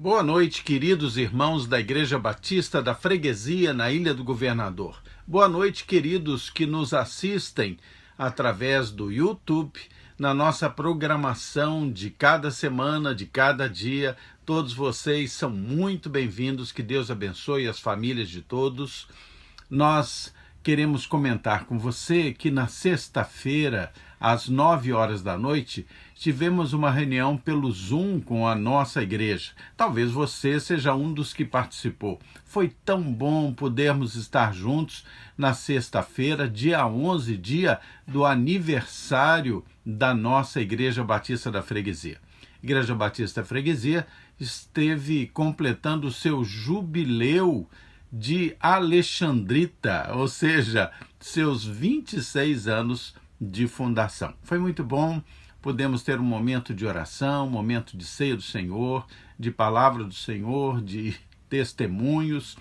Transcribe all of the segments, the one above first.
Boa noite, queridos irmãos da Igreja Batista da Freguesia, na Ilha do Governador. Boa noite, queridos que nos assistem através do YouTube, na nossa programação de cada semana, de cada dia. Todos vocês são muito bem-vindos, que Deus abençoe as famílias de todos. Nós queremos comentar com você que na sexta-feira, às 9 horas da noite, tivemos uma reunião pelo Zoom com a nossa igreja. Talvez você seja um dos que participou. Foi tão bom podermos estar juntos na sexta-feira, dia 11, dia do aniversário da nossa Igreja Batista da Freguesia. Igreja Batista da Freguesia esteve completando o seu jubileu de Alexandrita, ou seja, seus 26 anos de fundação. Foi muito bom, podemos ter um momento de oração, um momento de ceia do Senhor, de palavra do Senhor, de testemunhos,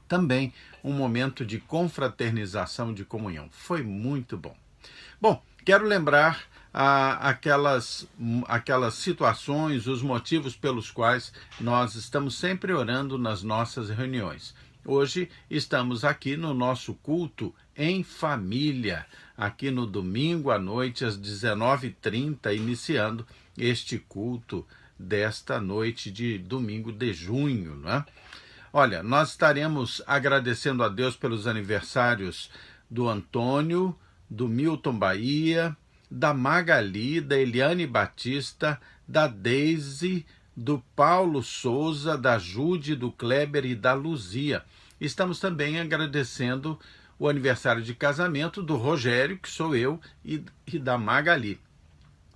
também um momento de confraternização, de comunhão. Foi muito bom. Bom, quero lembrar aquelas situações, os motivos pelos quais nós estamos sempre orando nas nossas reuniões. Hoje estamos aqui no nosso culto em família, aqui no domingo à noite, às 19h30, iniciando este culto desta noite de domingo de junho, né? Olha, nós estaremos agradecendo a Deus pelos aniversários do Antônio, do Milton Bahia, da Magali, da Eliane Batista, da Deise, do Paulo Souza, da Jude, do Kleber e da Luzia. Estamos também agradecendo o aniversário de casamento do Rogério, que sou eu, e da Magali.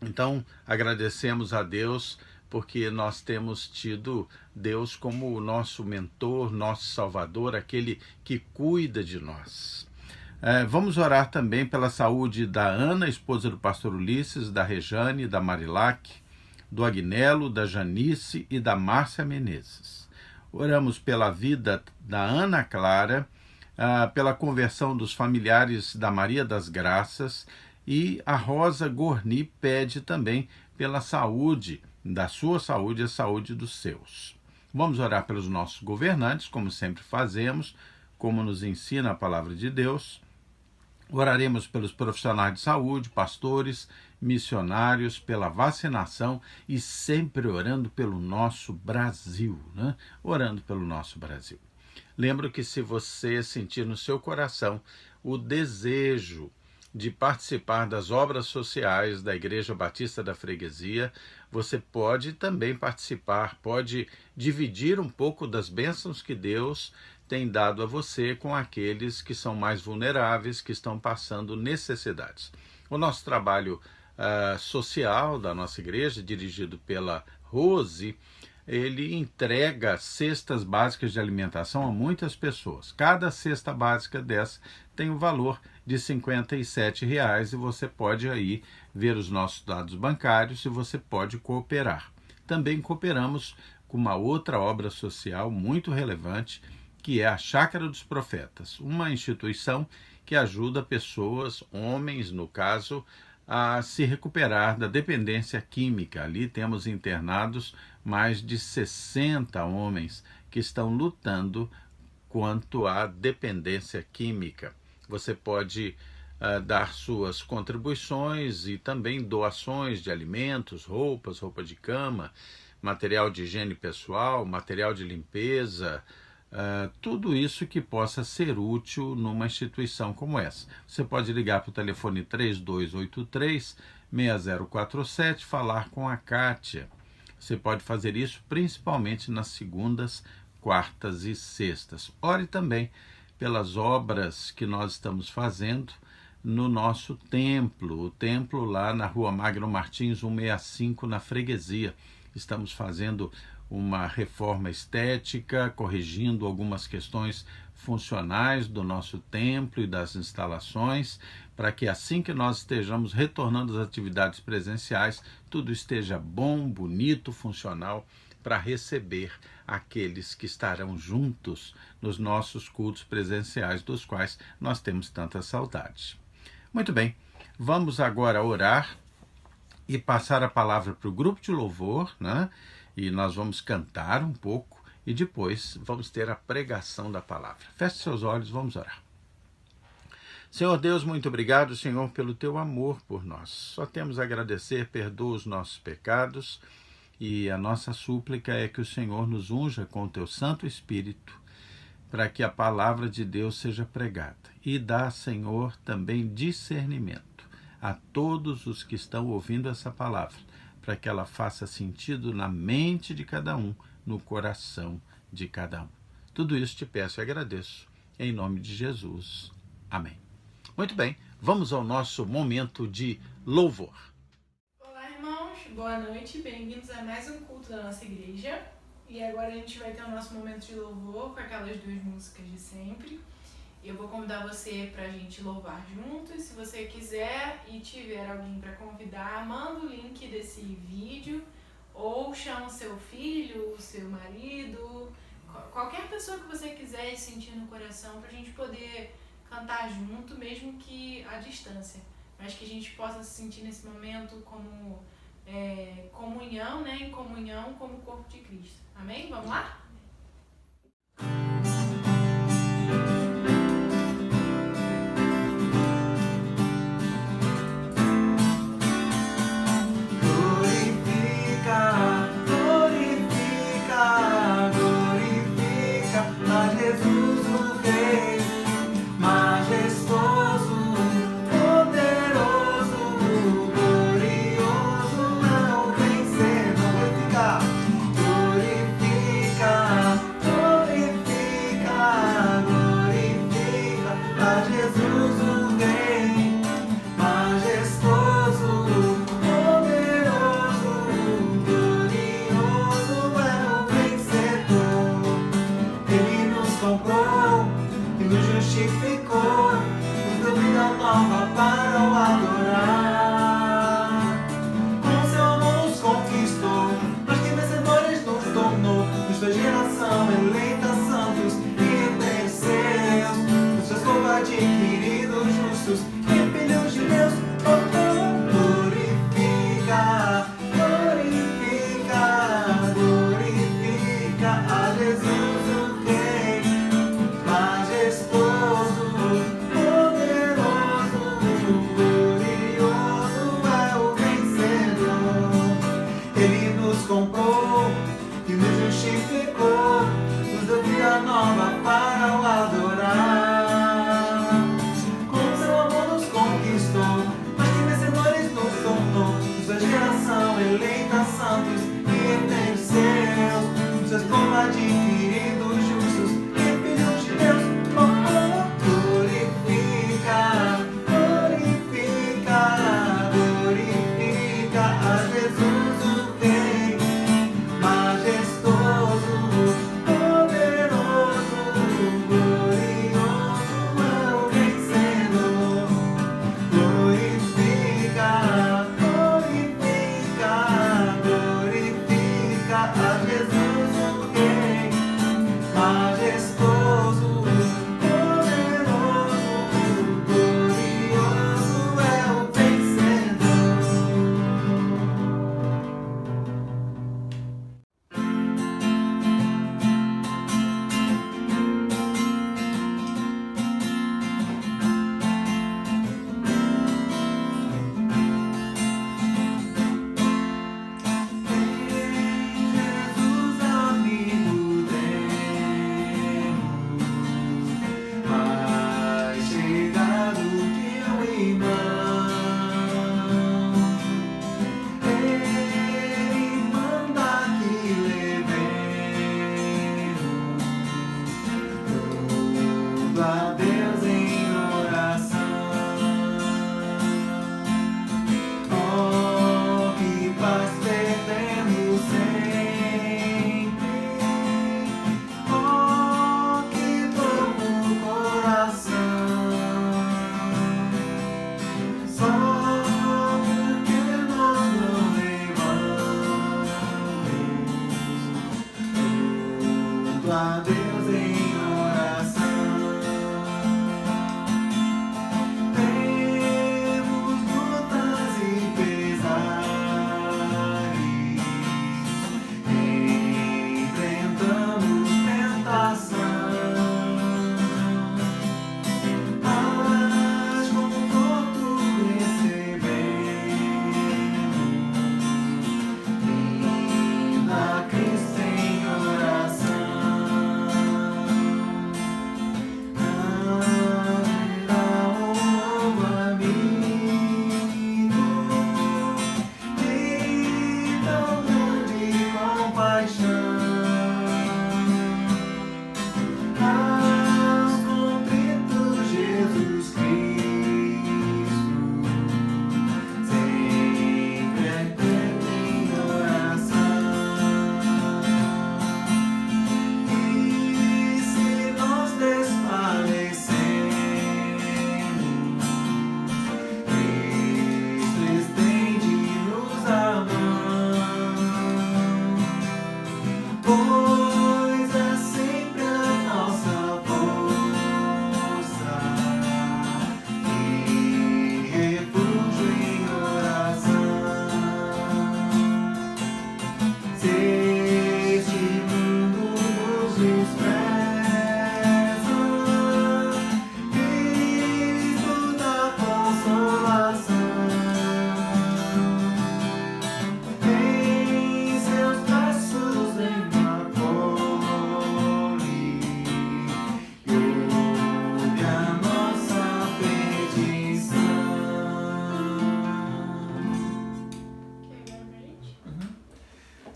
Então, agradecemos a Deus porque nós temos tido Deus como o nosso mentor, nosso salvador, aquele que cuida de nós. Vamos orar também pela saúde da Ana, esposa do pastor Ulisses, da Rejane, da Marilac, do Agnello, da Janice e da Márcia Menezes. Oramos pela vida da Ana Clara, pela conversão dos familiares da Maria das Graças, e a Rosa Gorni pede também pela saúde, da sua saúde e a saúde dos seus. Vamos orar pelos nossos governantes, como sempre fazemos, como nos ensina a palavra de Deus. Oraremos pelos profissionais de saúde, pastores, missionários, pela vacinação e sempre orando pelo nosso Brasil, né? Orando pelo nosso Brasil. Lembro que se você sentir no seu coração o desejo de participar das obras sociais da Igreja Batista da Freguesia, você pode também participar, pode dividir um pouco das bênçãos que Deus tem dado a você com aqueles que são mais vulneráveis, que estão passando necessidades. O nosso trabalho social da nossa igreja, dirigido pela Rose, ele entrega cestas básicas de alimentação a muitas pessoas. Cada cesta básica dessa tem o valor de R$ 57,00 e você pode aí ver os nossos dados bancários e você pode cooperar. Também cooperamos com uma outra obra social muito relevante, que é a Chácara dos Profetas, uma instituição que ajuda pessoas, homens no caso, a se recuperar da dependência química. Ali temos internados mais de 60 homens que estão lutando quanto à dependência química. Você pode dar suas contribuições e também doações de alimentos, roupa de cama, material de higiene pessoal, material de limpeza, tudo isso que possa ser útil numa instituição como essa. Você pode ligar para o telefone 3283-6047, falar com a Kátia. Você pode fazer isso principalmente nas segundas, quartas e sextas. Ore também pelas obras que nós estamos fazendo no nosso templo, o templo lá na Rua Magno Martins 165, na Freguesia. Estamos fazendo uma reforma estética, corrigindo algumas questões funcionais do nosso templo e das instalações, para que assim que nós estejamos retornando às atividades presenciais, tudo esteja bom, bonito, funcional, para receber aqueles que estarão juntos nos nossos cultos presenciais, dos quais nós temos tanta saudade. Muito bem, vamos agora orar e passar a palavra para o grupo de louvor, né? E nós vamos cantar um pouco e depois vamos ter a pregação da palavra. Feche seus olhos, vamos orar. Senhor Deus, muito obrigado, Senhor, pelo teu amor por nós. Só temos a agradecer, perdoa os nossos pecados e a nossa súplica é que o Senhor nos unja com o teu Santo Espírito para que a palavra de Deus seja pregada. E dá, Senhor, também discernimento a todos os que estão ouvindo essa palavra, para que ela faça sentido na mente de cada um, no coração de cada um. Tudo isso te peço e agradeço, em nome de Jesus. Amém. Muito bem, vamos ao nosso momento de louvor. Olá, irmãos, boa noite, bem-vindos a mais um culto da nossa igreja. E agora a gente vai ter o nosso momento de louvor com aquelas duas músicas de sempre. Eu vou convidar você para a gente louvar juntos. Se você quiser e tiver alguém para convidar, manda o link desse vídeo ou chama o seu filho, o seu marido, qualquer pessoa que você quiser sentir no coração para a gente poder cantar junto, mesmo que à distância. Mas que a gente possa se sentir nesse momento como comunhão, né? Em comunhão como o corpo de Cristo. Amém? Vamos lá?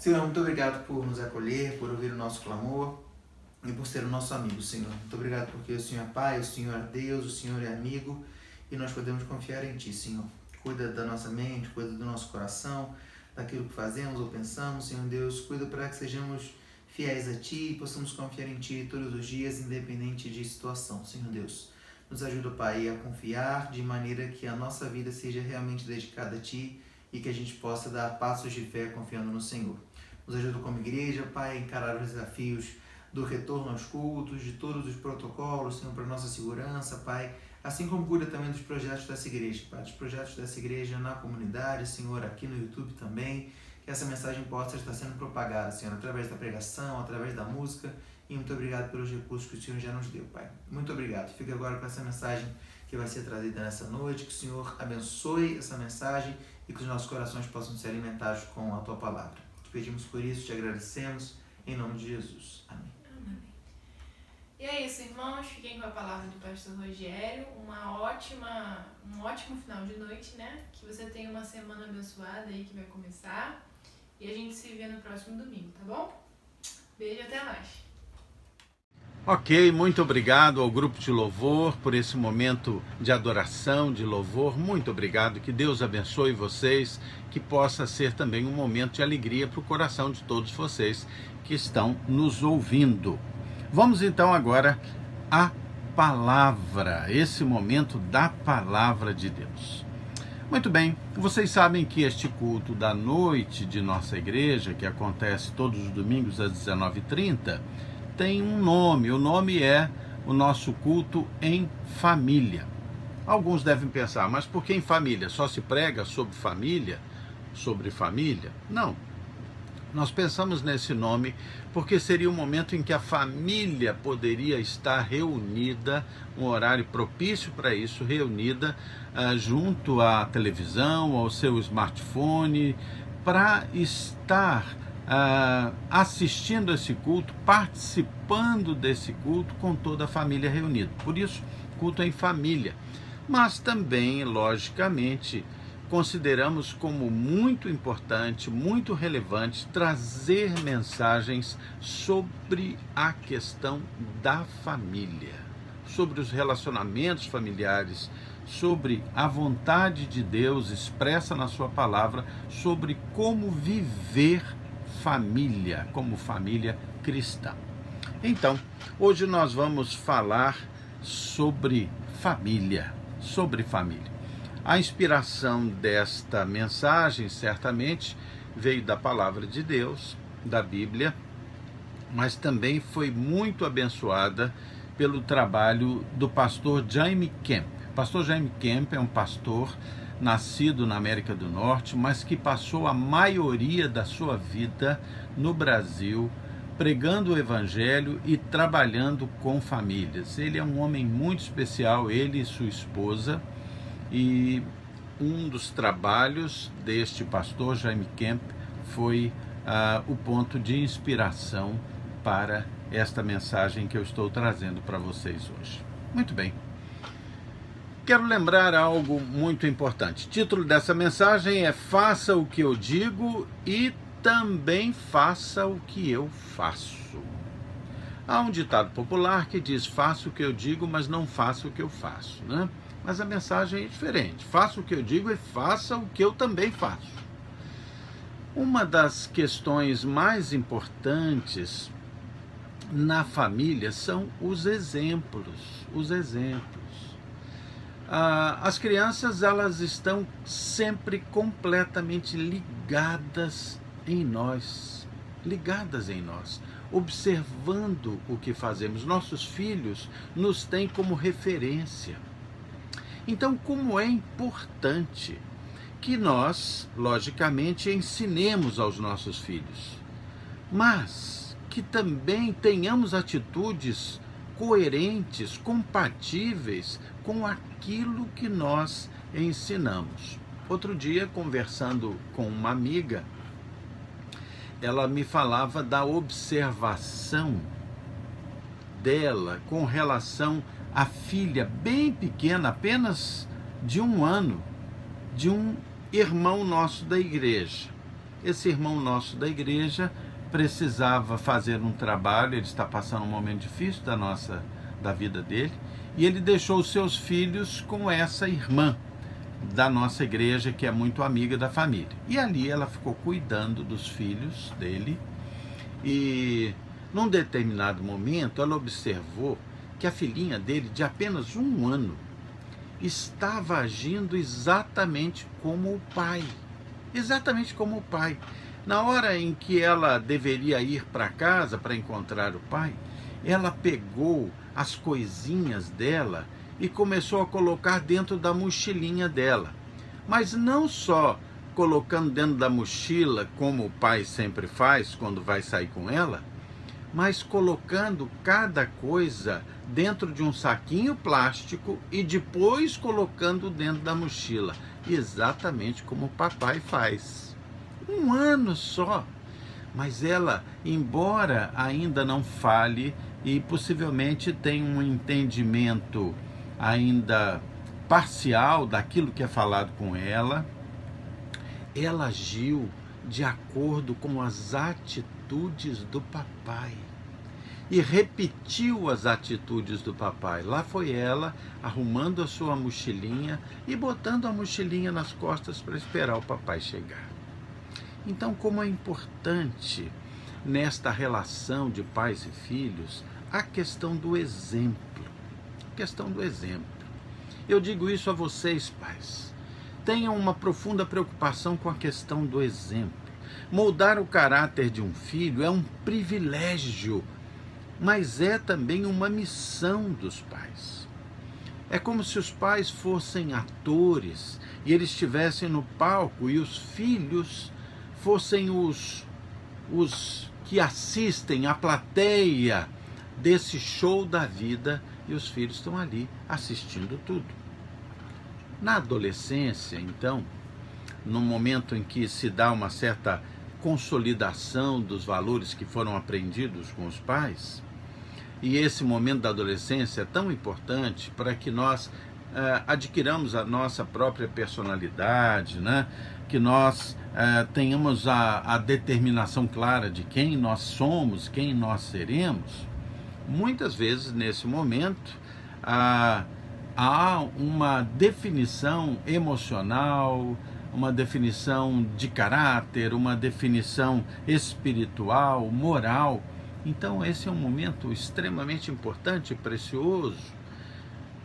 Senhor, muito obrigado por nos acolher, por ouvir o nosso clamor e por ser o nosso amigo, Senhor. Muito obrigado porque o Senhor é Pai, o Senhor é Deus, o Senhor é amigo e nós podemos confiar em Ti, Senhor. Cuida da nossa mente, cuida do nosso coração, daquilo que fazemos ou pensamos, Senhor Deus. Cuida para que sejamos fiéis a Ti e possamos confiar em Ti todos os dias, independente de situação, Senhor Deus. Nos ajuda, Pai, a confiar de maneira que a nossa vida seja realmente dedicada a Ti e que a gente possa dar passos de fé confiando no Senhor. Nos ajuda como igreja, Pai, a encarar os desafios do retorno aos cultos, de todos os protocolos, Senhor, para a nossa segurança, Pai. Assim como cuida também dos projetos dessa igreja, Pai, dos projetos dessa igreja na comunidade, Senhor, aqui no YouTube também. Que essa mensagem possa estar sendo propagada, Senhor, através da pregação, através da música. E muito obrigado pelos recursos que o Senhor já nos deu, Pai. Muito obrigado. Fica agora com essa mensagem que vai ser trazida nessa noite. Que o Senhor abençoe essa mensagem e que os nossos corações possam ser alimentados com a Tua palavra. Te pedimos por isso, te agradecemos, em nome de Jesus. Amém. Amém. E é isso, irmãos. Fiquem com a palavra do pastor Rogério. Um ótimo final de noite, né? Que você tenha uma semana abençoada aí que vai começar. E a gente se vê no próximo domingo, tá bom? Beijo e até mais. Ok, muito obrigado ao grupo de louvor por esse momento de adoração, de louvor. Muito obrigado, que Deus abençoe vocês, que possa ser também um momento de alegria para o coração de todos vocês que estão nos ouvindo. Vamos então agora à palavra, esse momento da palavra de Deus. Muito bem, vocês sabem que este culto da noite de nossa igreja, que acontece todos os domingos às 19h30, tem um nome. O nome é o nosso culto em família. Alguns devem pensar, mas por que em família? Só se prega sobre família? Sobre família? Não. Nós pensamos nesse nome porque seria um momento em que a família poderia estar reunida, um horário propício para isso, reunida junto à televisão, ao seu smartphone, para estar assistindo esse culto, participando desse culto com toda a família reunida. Por isso, culto em família. Mas também, logicamente, consideramos como muito importante, muito relevante, trazer mensagens sobre a questão da família, sobre os relacionamentos familiares, sobre a vontade de Deus expressa na sua palavra, sobre como viver família, como família cristã. Então, hoje nós vamos falar sobre família, A inspiração desta mensagem, certamente, veio da palavra de Deus, da Bíblia, mas também foi muito abençoada pelo trabalho do pastor Jaime Kemp. O pastor Jaime Kemp é um pastor nascido na América do Norte, mas que passou a maioria da sua vida no Brasil, pregando o Evangelho e trabalhando com famílias. Ele é um homem muito especial, ele e sua esposa, e um dos trabalhos deste pastor Jaime Kemp foi o ponto de inspiração para esta mensagem que eu estou trazendo para vocês hoje. Muito bem. Quero lembrar algo muito importante. O título dessa mensagem é Faça o que eu digo e também faça o que eu faço. Há um ditado popular que diz: faça o que eu digo, mas não faça o que eu faço, né? Mas a mensagem é diferente. Faça o que eu digo e faça o que eu também faço. Uma das questões mais importantes na família são os exemplos. As crianças, elas estão sempre completamente ligadas em nós, observando o que fazemos. Nossos filhos nos têm como referência. Então, como é importante que nós, logicamente, ensinemos aos nossos filhos, mas que também tenhamos atitudes coerentes, compatíveis com aquilo que nós ensinamos. Outro dia, conversando com uma amiga, ela me falava da observação dela com relação à filha bem pequena, apenas de 1 ano, de um irmão nosso da igreja. esse irmão nosso da igreja precisava fazer um trabalho, ele está passando um momento difícil da vida dele, e ele deixou os seus filhos com essa irmã da nossa igreja, que é muito amiga da família. E ali ela ficou cuidando dos filhos dele, e num determinado momento ela observou que a filhinha dele, de apenas 1 ano, estava agindo exatamente como o pai. Exatamente como o pai. Na hora em que ela deveria ir para casa para encontrar o pai, ela pegou as coisinhas dela e começou a colocar dentro da mochilinha dela. Mas não só colocando dentro da mochila, como o pai sempre faz quando vai sair com ela, mas colocando cada coisa dentro de um saquinho plástico e depois colocando dentro da mochila, exatamente como o papai faz. 1 ano só, mas ela, embora ainda não fale e possivelmente tenha um entendimento ainda parcial daquilo que é falado com ela agiu de acordo com as atitudes do papai e repetiu as atitudes do papai. Lá foi ela arrumando a sua mochilinha e botando a mochilinha nas costas para esperar o papai chegar. Então, como é importante nesta relação de pais e filhos a questão do exemplo. A questão do exemplo. Eu digo isso a vocês, pais. Tenham uma profunda preocupação com a questão do exemplo. Moldar o caráter de um filho é um privilégio, mas é também uma missão dos pais. É como se os pais fossem atores e eles estivessem no palco e os filhos fossem os que assistem a plateia desse show da vida, e os filhos estão ali assistindo tudo. Na adolescência, então, no momento em que se dá uma certa consolidação dos valores que foram aprendidos com os pais, e esse momento da adolescência é tão importante para que nós adquiramos a nossa própria personalidade, né? Que nós tenhamos a determinação clara de quem nós somos, quem nós seremos. Muitas vezes, nesse momento, há uma definição emocional, uma definição de caráter, uma definição espiritual, moral. Então, esse é um momento extremamente importante e precioso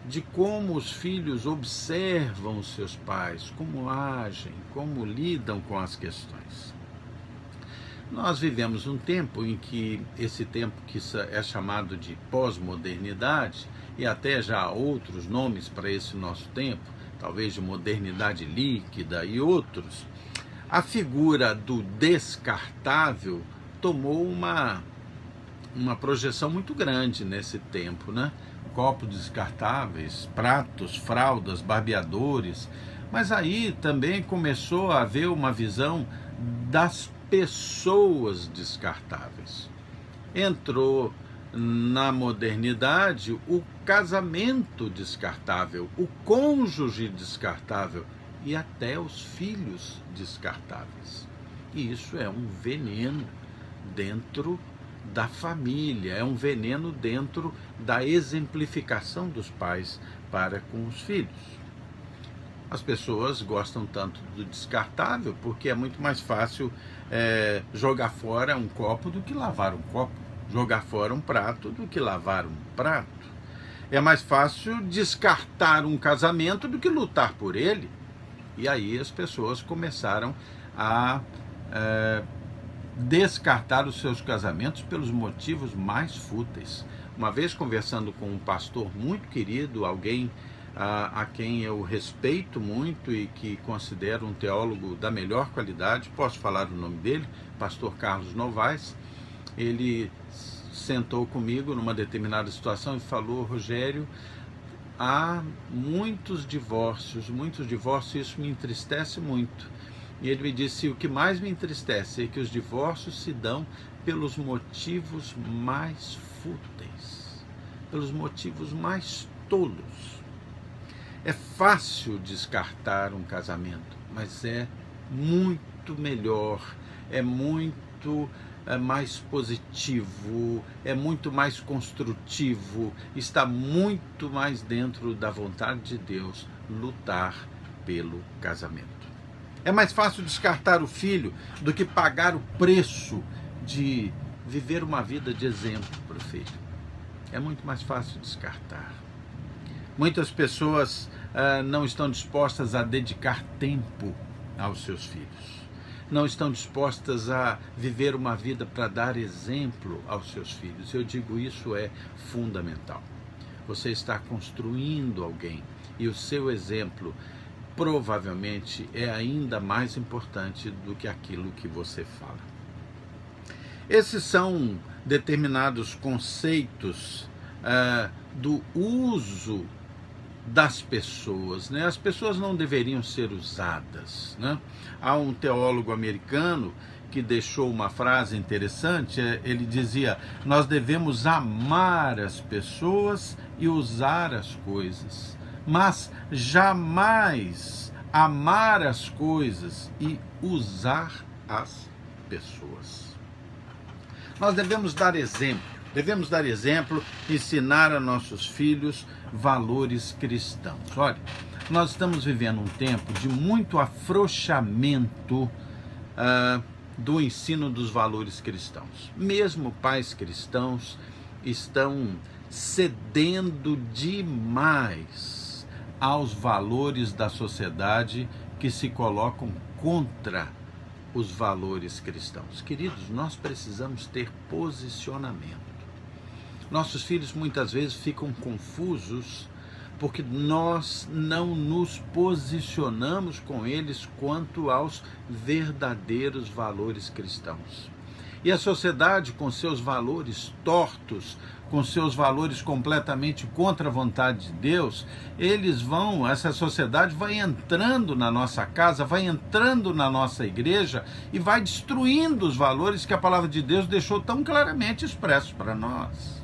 de como os filhos observam os seus pais, como agem, como lidam com as questões. Nós vivemos um tempo em que esse tempo que é chamado de pós-modernidade, e até já há outros nomes para esse nosso tempo, talvez de modernidade líquida e outros, a figura do descartável tomou uma projeção muito grande nesse tempo, né? Copos descartáveis, pratos, fraldas, barbeadores, mas aí também começou a haver uma visão das pessoas descartáveis. Entrou na modernidade o casamento descartável, o cônjuge descartável e até os filhos descartáveis. E isso é um veneno dentro da família, é um veneno dentro da exemplificação dos pais para com os filhos. As pessoas gostam tanto do descartável porque é muito mais fácil jogar fora um copo do que lavar um copo, jogar fora um prato do que lavar um prato. É mais fácil descartar um casamento do que lutar por ele. E aí as pessoas começaram a descartar os seus casamentos pelos motivos mais fúteis. Uma vez conversando com um pastor muito querido, alguém a quem eu respeito muito e que considero um teólogo da melhor qualidade, posso falar o nome dele, pastor Carlos Novaes. Ele sentou comigo numa determinada situação e falou: Rogério, há muitos divórcios, isso me entristece muito. E ele me disse: o que mais me entristece é que os divórcios se dão pelos motivos mais fúteis, pelos motivos mais tolos. É fácil descartar um casamento, mas é muito melhor é muito mais positivo, é muito mais construtivo, está muito mais dentro da vontade de Deus lutar pelo casamento. É mais fácil descartar o filho do que pagar o preço de viver uma vida de exemplo para o filho. É muito mais fácil descartar. Muitas pessoas não estão dispostas a dedicar tempo aos seus filhos. Não estão dispostas a viver uma vida para dar exemplo aos seus filhos. Eu digo, isso é fundamental. Você está construindo alguém e o seu exemplo provavelmente é ainda mais importante do que aquilo que você fala. Esses são determinados conceitos do uso das pessoas, né? As pessoas não deveriam ser usadas, né? Há um teólogo americano que deixou uma frase interessante. Ele dizia: nós devemos amar as pessoas e usar as coisas, mas jamais amar as coisas e usar as pessoas. Nós devemos dar exemplo, ensinar a nossos filhos valores cristãos. Olha, nós estamos vivendo um tempo de muito afrouxamento do ensino dos valores cristãos. Mesmo pais cristãos estão cedendo demais aos valores da sociedade que se colocam contra os valores cristãos. Queridos, nós precisamos ter posicionamento. Nossos filhos muitas vezes ficam confusos porque nós não nos posicionamos com eles quanto aos verdadeiros valores cristãos. E a sociedade, com seus valores tortos, com seus valores completamente contra a vontade de Deus, essa sociedade vai entrando na nossa casa, vai entrando na nossa igreja e vai destruindo os valores que a palavra de Deus deixou tão claramente expressos para nós.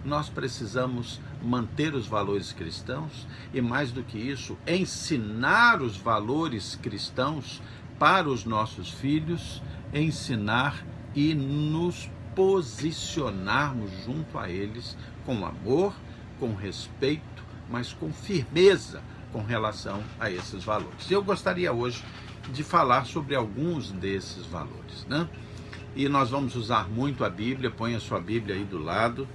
Nós precisamos manter os valores cristãos e, mais do que isso, ensinar os valores cristãos para os nossos filhos, ensinar e nos posicionarmos junto a eles com amor, com respeito, mas com firmeza com relação a esses valores. Eu gostaria hoje de falar sobre alguns desses valores, né? E nós vamos usar muito a Bíblia. Põe a sua Bíblia aí do lado.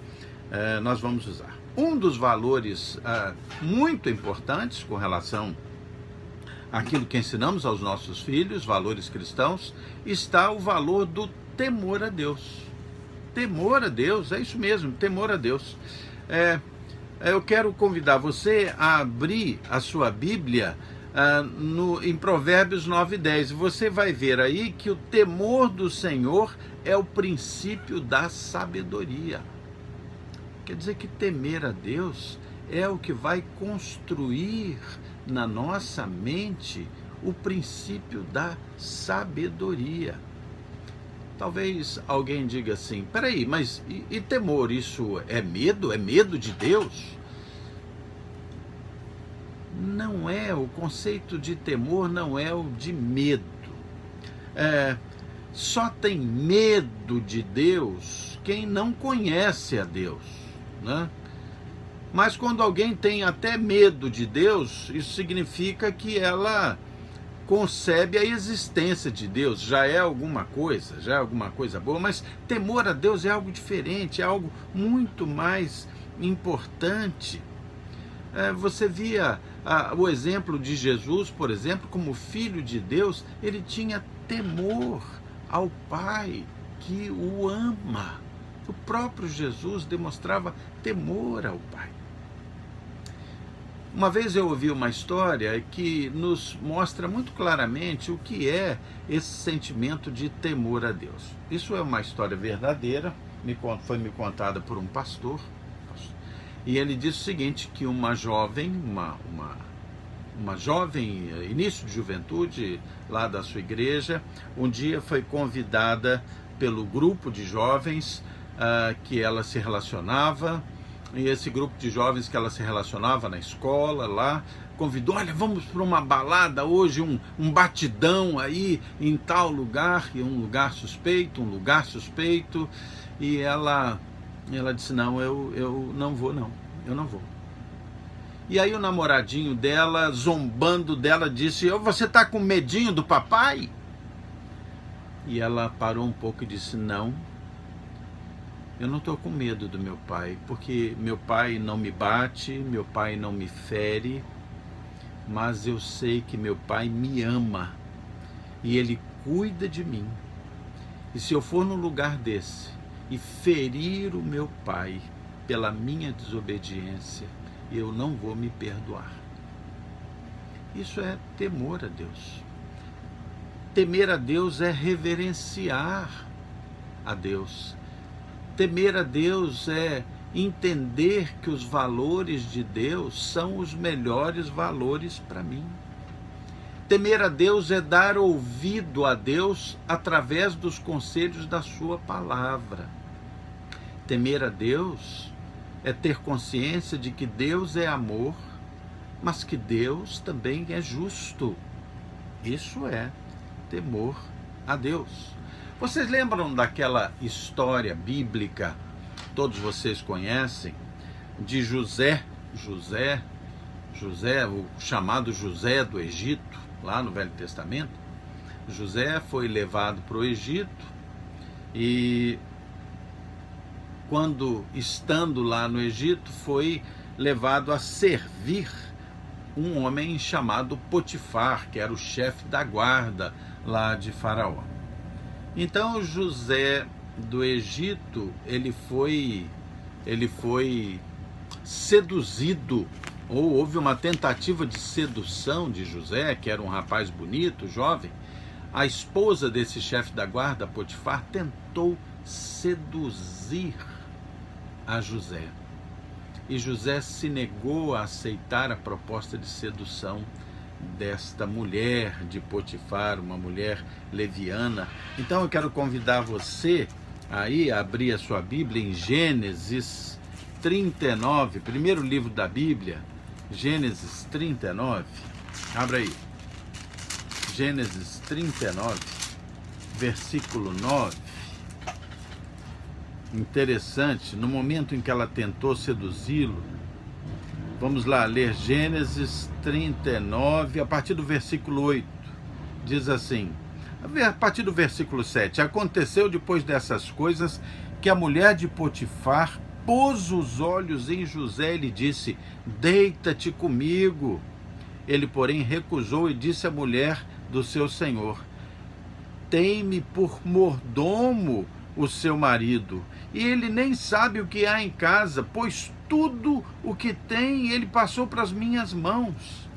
Nós vamos usar. Um dos valores muito importantes com relação àquilo que ensinamos aos nossos filhos, valores cristãos, está o valor do temor a Deus. Temor a Deus, é isso mesmo, temor a Deus. Eu quero convidar você a abrir a sua Bíblia em Provérbios 9:10. Você vai ver aí que o temor do Senhor é o princípio da sabedoria. Quer dizer que temer a Deus é o que vai construir na nossa mente o princípio da sabedoria. Talvez alguém diga assim: peraí, mas e temor, isso é medo? É medo de Deus? Não é, o conceito de temor não é o de medo. Só tem medo de Deus quem não conhece a Deus, né? Mas quando alguém tem até medo de Deus, isso significa que ela concebe a existência de Deus, já é alguma coisa boa, mas temor a Deus é algo diferente, é algo muito mais importante. Você via o exemplo de Jesus, por exemplo, como filho de Deus, ele tinha temor ao Pai que o ama. O próprio Jesus demonstrava temor ao Pai. Uma vez eu ouvi uma história que nos mostra muito claramente o que é esse sentimento de temor a Deus. Isso é uma história verdadeira, foi me contada por um pastor, e ele disse o seguinte, que uma jovem, início de juventude, lá da sua igreja, um dia foi convidada pelo grupo de jovens que ela se relacionava. E esse grupo de jovens que ela se relacionava na escola, lá, convidou, olha, vamos para uma balada hoje, um batidão aí em tal lugar, e um lugar suspeito, e ela disse, não, eu não vou não, eu não vou. E aí o namoradinho dela, zombando dela, disse, você tá com medinho do papai? E ela parou um pouco e disse, não, eu não estou com medo do meu pai, porque meu pai não me bate, meu pai não me fere, mas eu sei que meu pai me ama e ele cuida de mim. E se eu for num lugar desse e ferir o meu pai pela minha desobediência, eu não vou me perdoar. Isso é temor a Deus. Temer a Deus é reverenciar a Deus. Temer a Deus é entender que os valores de Deus são os melhores valores para mim. Temer a Deus é dar ouvido a Deus através dos conselhos da sua palavra. Temer a Deus é ter consciência de que Deus é amor, mas que Deus também é justo. Isso é temor a Deus. Vocês lembram daquela história bíblica, todos vocês conhecem, de José, o chamado José do Egito, lá no Velho Testamento? José foi levado para o Egito e quando, estando lá no Egito, foi levado a servir um homem chamado Potifar, que era o chefe da guarda lá de Faraó. Então José do Egito, ele foi seduzido, ou houve uma tentativa de sedução de José, que era um rapaz bonito, jovem. A esposa desse chefe da guarda, Potifar, tentou seduzir a José. E José se negou a aceitar a proposta de sedução desta mulher de Potifar, uma mulher leviana. Então eu quero convidar você aí a abrir a sua Bíblia em Gênesis 39, primeiro livro da Bíblia, Gênesis 39. Abra aí. Gênesis 39, versículo 9. Interessante, no momento em que ela tentou seduzi-lo, vamos lá ler Gênesis 39, a partir do versículo 8, diz assim, a partir do versículo 7, aconteceu depois dessas coisas que a mulher de Potifar pôs os olhos em José e lhe disse, deita-te comigo. Ele, porém, recusou e disse à mulher do seu senhor, tem-me por mordomo o seu marido, e ele nem sabe o que há em casa, pois tudo o que tem ele passou para as minhas mãos.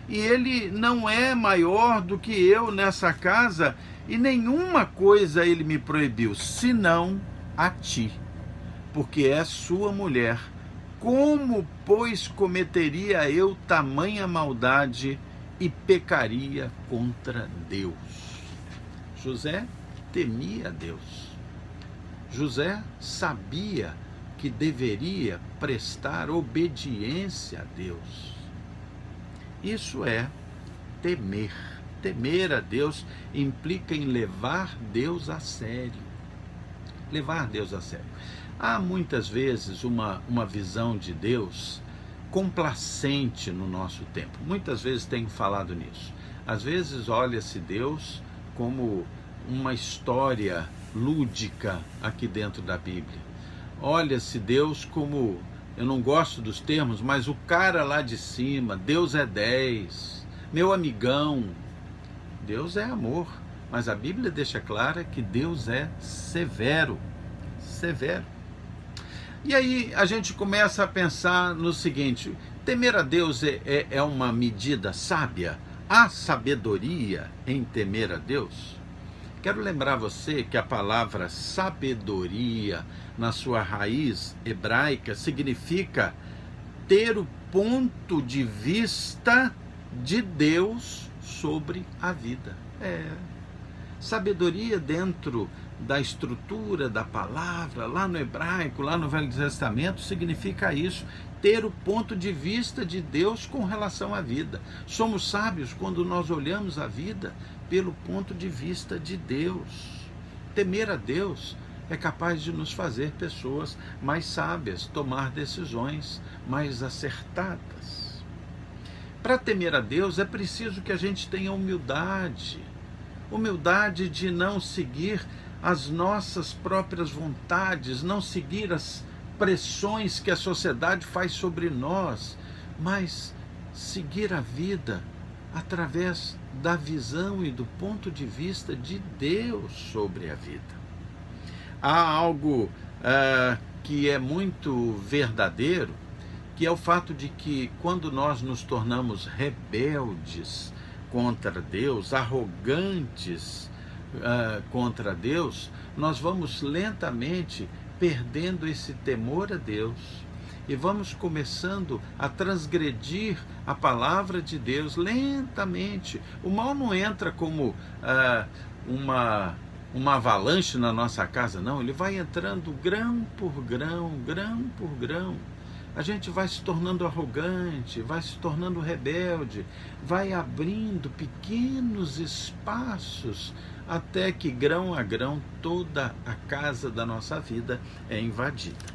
E ele não é maior do que eu nessa casa, e nenhuma coisa ele me proibiu, senão a ti, porque és sua mulher. Como, pois, cometeria eu tamanha maldade e pecaria contra Deus? José temia Deus. José sabia que deveria prestar obediência a Deus. Isso é temer. Temer a Deus implica em levar Deus a sério. Levar Deus a sério. Há muitas vezes uma visão de Deus complacente no nosso tempo. Muitas vezes tenho falado nisso. Às vezes olha-se Deus como uma história lúdica aqui dentro da Bíblia. Olha-se Deus como, eu não gosto dos termos, mas o cara lá de cima, Deus é 10, meu amigão. Deus é amor, mas a Bíblia deixa clara que Deus é severo, severo. E aí a gente começa a pensar no seguinte, temer a Deus é uma medida sábia? Há sabedoria em temer a Deus? Quero lembrar você que a palavra sabedoria, na sua raiz hebraica, significa ter o ponto de vista de Deus sobre a vida. Sabedoria dentro da estrutura da palavra, lá no hebraico, lá no Velho Testamento, significa isso, ter o ponto de vista de Deus com relação à vida. Somos sábios quando nós olhamos a vida pelo ponto de vista de Deus. Temer a Deus é capaz de nos fazer pessoas mais sábias, tomar decisões mais acertadas. Para temer a Deus é preciso que a gente tenha humildade. Humildade de não seguir as nossas próprias vontades, não seguir as pressões que a sociedade faz sobre nós, mas seguir a vida através da visão e do ponto de vista de Deus sobre a vida. Há algo que é muito verdadeiro, que é o fato de que quando nós nos tornamos rebeldes contra Deus, arrogantes contra Deus, nós vamos lentamente perdendo esse temor a Deus e vamos começando a transgredir a palavra de Deus lentamente. O mal não entra como uma avalanche na nossa casa, não. Ele vai entrando grão por grão, grão por grão. A gente vai se tornando arrogante, vai se tornando rebelde, vai abrindo pequenos espaços até que grão a grão toda a casa da nossa vida é invadida.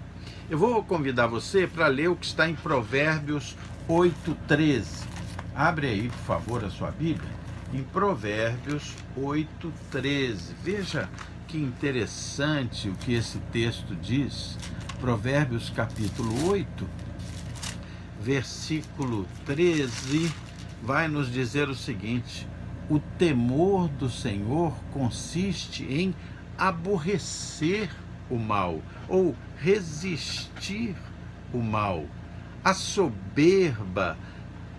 Eu vou convidar você para ler o que está em Provérbios 8:13. Abre aí, por favor, a sua Bíblia, em Provérbios 8:13. Veja que interessante o que esse texto diz. Provérbios capítulo 8, versículo 13, vai nos dizer o seguinte: o temor do Senhor consiste em aborrecer o mal, ou resistir o mal. A soberba,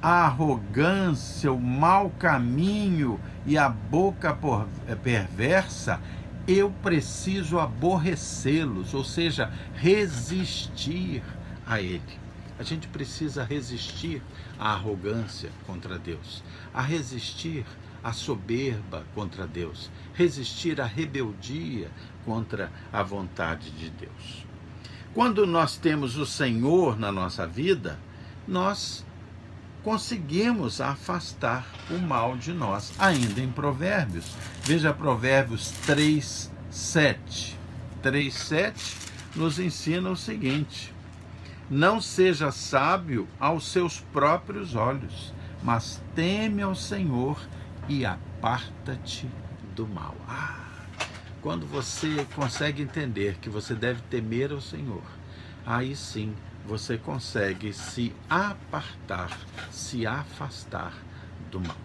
a arrogância, o mau caminho e a boca perversa, eu preciso aborrecê-los, ou seja, resistir a ele. A gente precisa resistir à arrogância contra Deus, a resistir à soberba contra Deus, resistir à rebeldia contra a vontade de Deus. Quando nós temos o Senhor na nossa vida, nós conseguimos afastar o mal de nós. Ainda em Provérbios, veja Provérbios 3:7. 3:7 nos ensina o seguinte: não seja sábio aos seus próprios olhos, mas teme ao Senhor e aparta-te do mal. Quando você consegue entender que você deve temer ao Senhor, aí sim você consegue se apartar, se afastar do mal.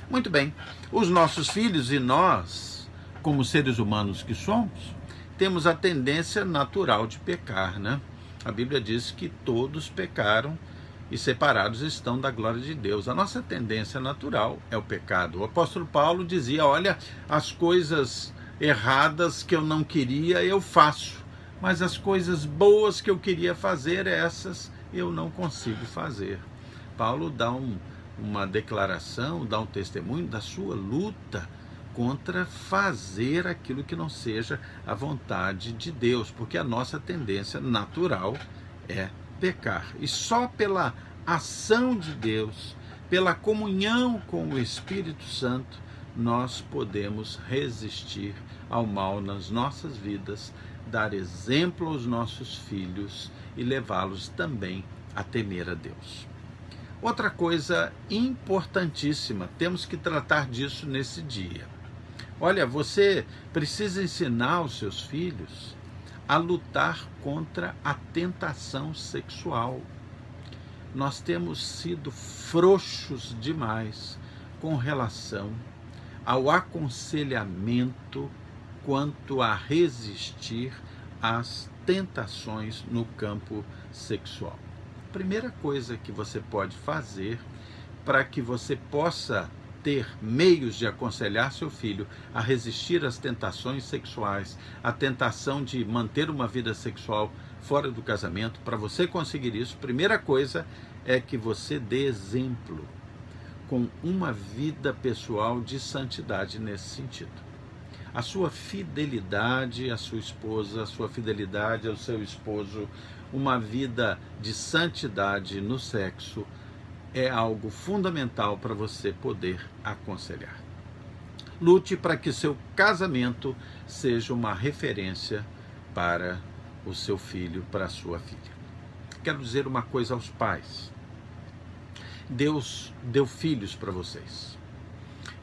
Muito bem, os nossos filhos e nós, como seres humanos que somos, temos a tendência natural de pecar, né? A Bíblia diz que todos pecaram e separados estão da glória de Deus. A nossa tendência natural é o pecado. O apóstolo Paulo dizia: olha, as coisas erradas que eu não queria eu faço, mas as coisas boas que eu queria fazer, essas eu não consigo fazer. Paulo dá uma declaração, dá um testemunho da sua luta contra fazer aquilo que não seja a vontade de Deus, porque a nossa tendência natural é pecar. E só pela ação de Deus, pela comunhão com o Espírito Santo, nós podemos resistir ao mal nas nossas vidas, dar exemplo aos nossos filhos e levá-los também a temer a Deus. Outra coisa importantíssima, temos que tratar disso nesse dia. Olha, você precisa ensinar os seus filhos a lutar contra a tentação sexual. Nós temos sido frouxos demais com relação ao aconselhamento quanto a resistir às tentações no campo sexual. A primeira coisa que você pode fazer para que você possa ter meios de aconselhar seu filho a resistir às tentações sexuais, a tentação de manter uma vida sexual fora do casamento, para você conseguir isso, primeira coisa é que você dê exemplo com uma vida pessoal de santidade nesse sentido. A sua fidelidade à sua esposa, a sua fidelidade ao seu esposo, uma vida de santidade no sexo é algo fundamental para você poder aconselhar. Lute para que seu casamento seja uma referência para o seu filho, para a sua filha. Quero dizer uma coisa aos pais. Deus deu filhos para vocês.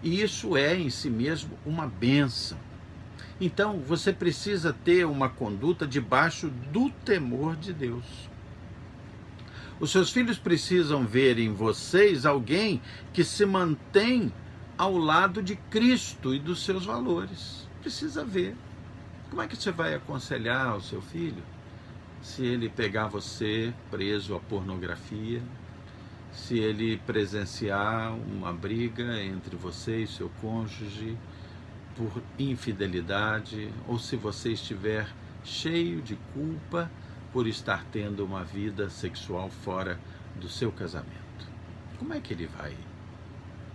E isso é em si mesmo uma bênção. Então, você precisa ter uma conduta debaixo do temor de Deus. Os seus filhos precisam ver em vocês alguém que se mantém ao lado de Cristo e dos seus valores. Precisa ver. Como é que você vai aconselhar o seu filho se ele pegar você preso à pornografia, se ele presenciar uma briga entre você e seu cônjuge por infidelidade, ou se você estiver cheio de culpa por estar tendo uma vida sexual fora do seu casamento? Como é que ele vai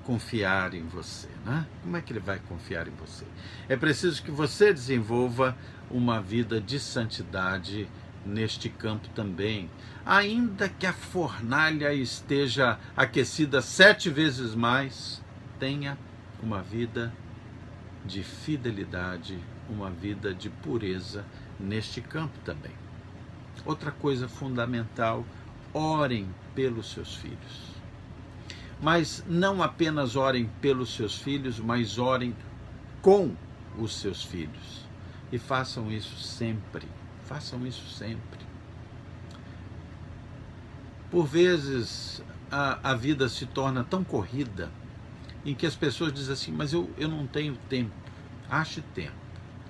confiar em você, né? Como é que ele vai confiar em você? É preciso que você desenvolva uma vida de santidade neste campo também. Ainda que a fornalha esteja aquecida 7 vezes mais, tenha uma vida de fidelidade, uma vida de pureza neste campo também. Outra coisa fundamental, orem pelos seus filhos. Mas não apenas orem pelos seus filhos, mas orem com os seus filhos. E façam isso sempre. Façam isso sempre. Por vezes, a vida se torna tão corrida, em que as pessoas dizem assim, mas eu não tenho tempo. Ache tempo.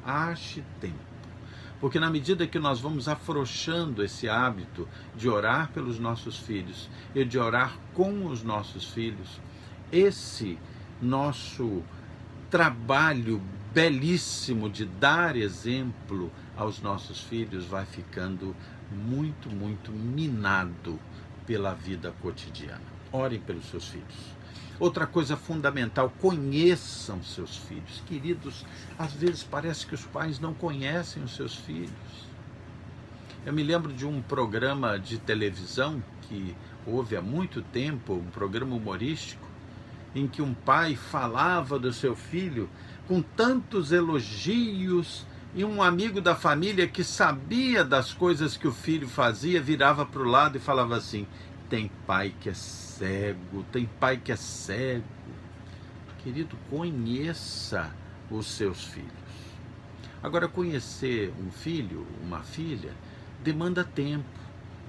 Ache tempo. Porque na medida que nós vamos afrouxando esse hábito de orar pelos nossos filhos e de orar com os nossos filhos, esse nosso trabalho belíssimo de dar exemplo aos nossos filhos vai ficando muito, muito minado pela vida cotidiana. Orem pelos seus filhos. Outra coisa fundamental, conheçam seus filhos. Queridos, às vezes parece que os pais não conhecem os seus filhos. Eu me lembro de um programa de televisão que houve há muito tempo, um programa humorístico, em que um pai falava do seu filho com tantos elogios, e um amigo da família que sabia das coisas que o filho fazia virava para o lado e falava assim, tem pai que é cego, tem pai que é cego. Querido, conheça os seus filhos. Agora, conhecer um filho, uma filha, demanda tempo,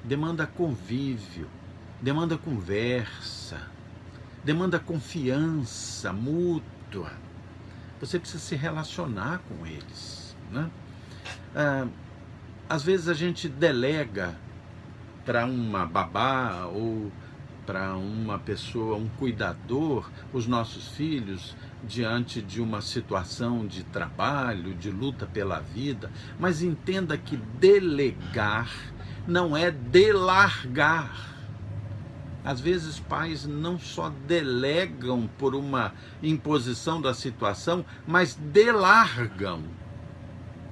demanda convívio, demanda conversa, demanda confiança mútua. Você precisa se relacionar com eles, né? Às vezes a gente delega para uma babá ou para uma pessoa, um cuidador, os nossos filhos diante de uma situação de trabalho, de luta pela vida, mas entenda que delegar não é delargar. Às vezes pais não só delegam por uma imposição da situação, mas delargam.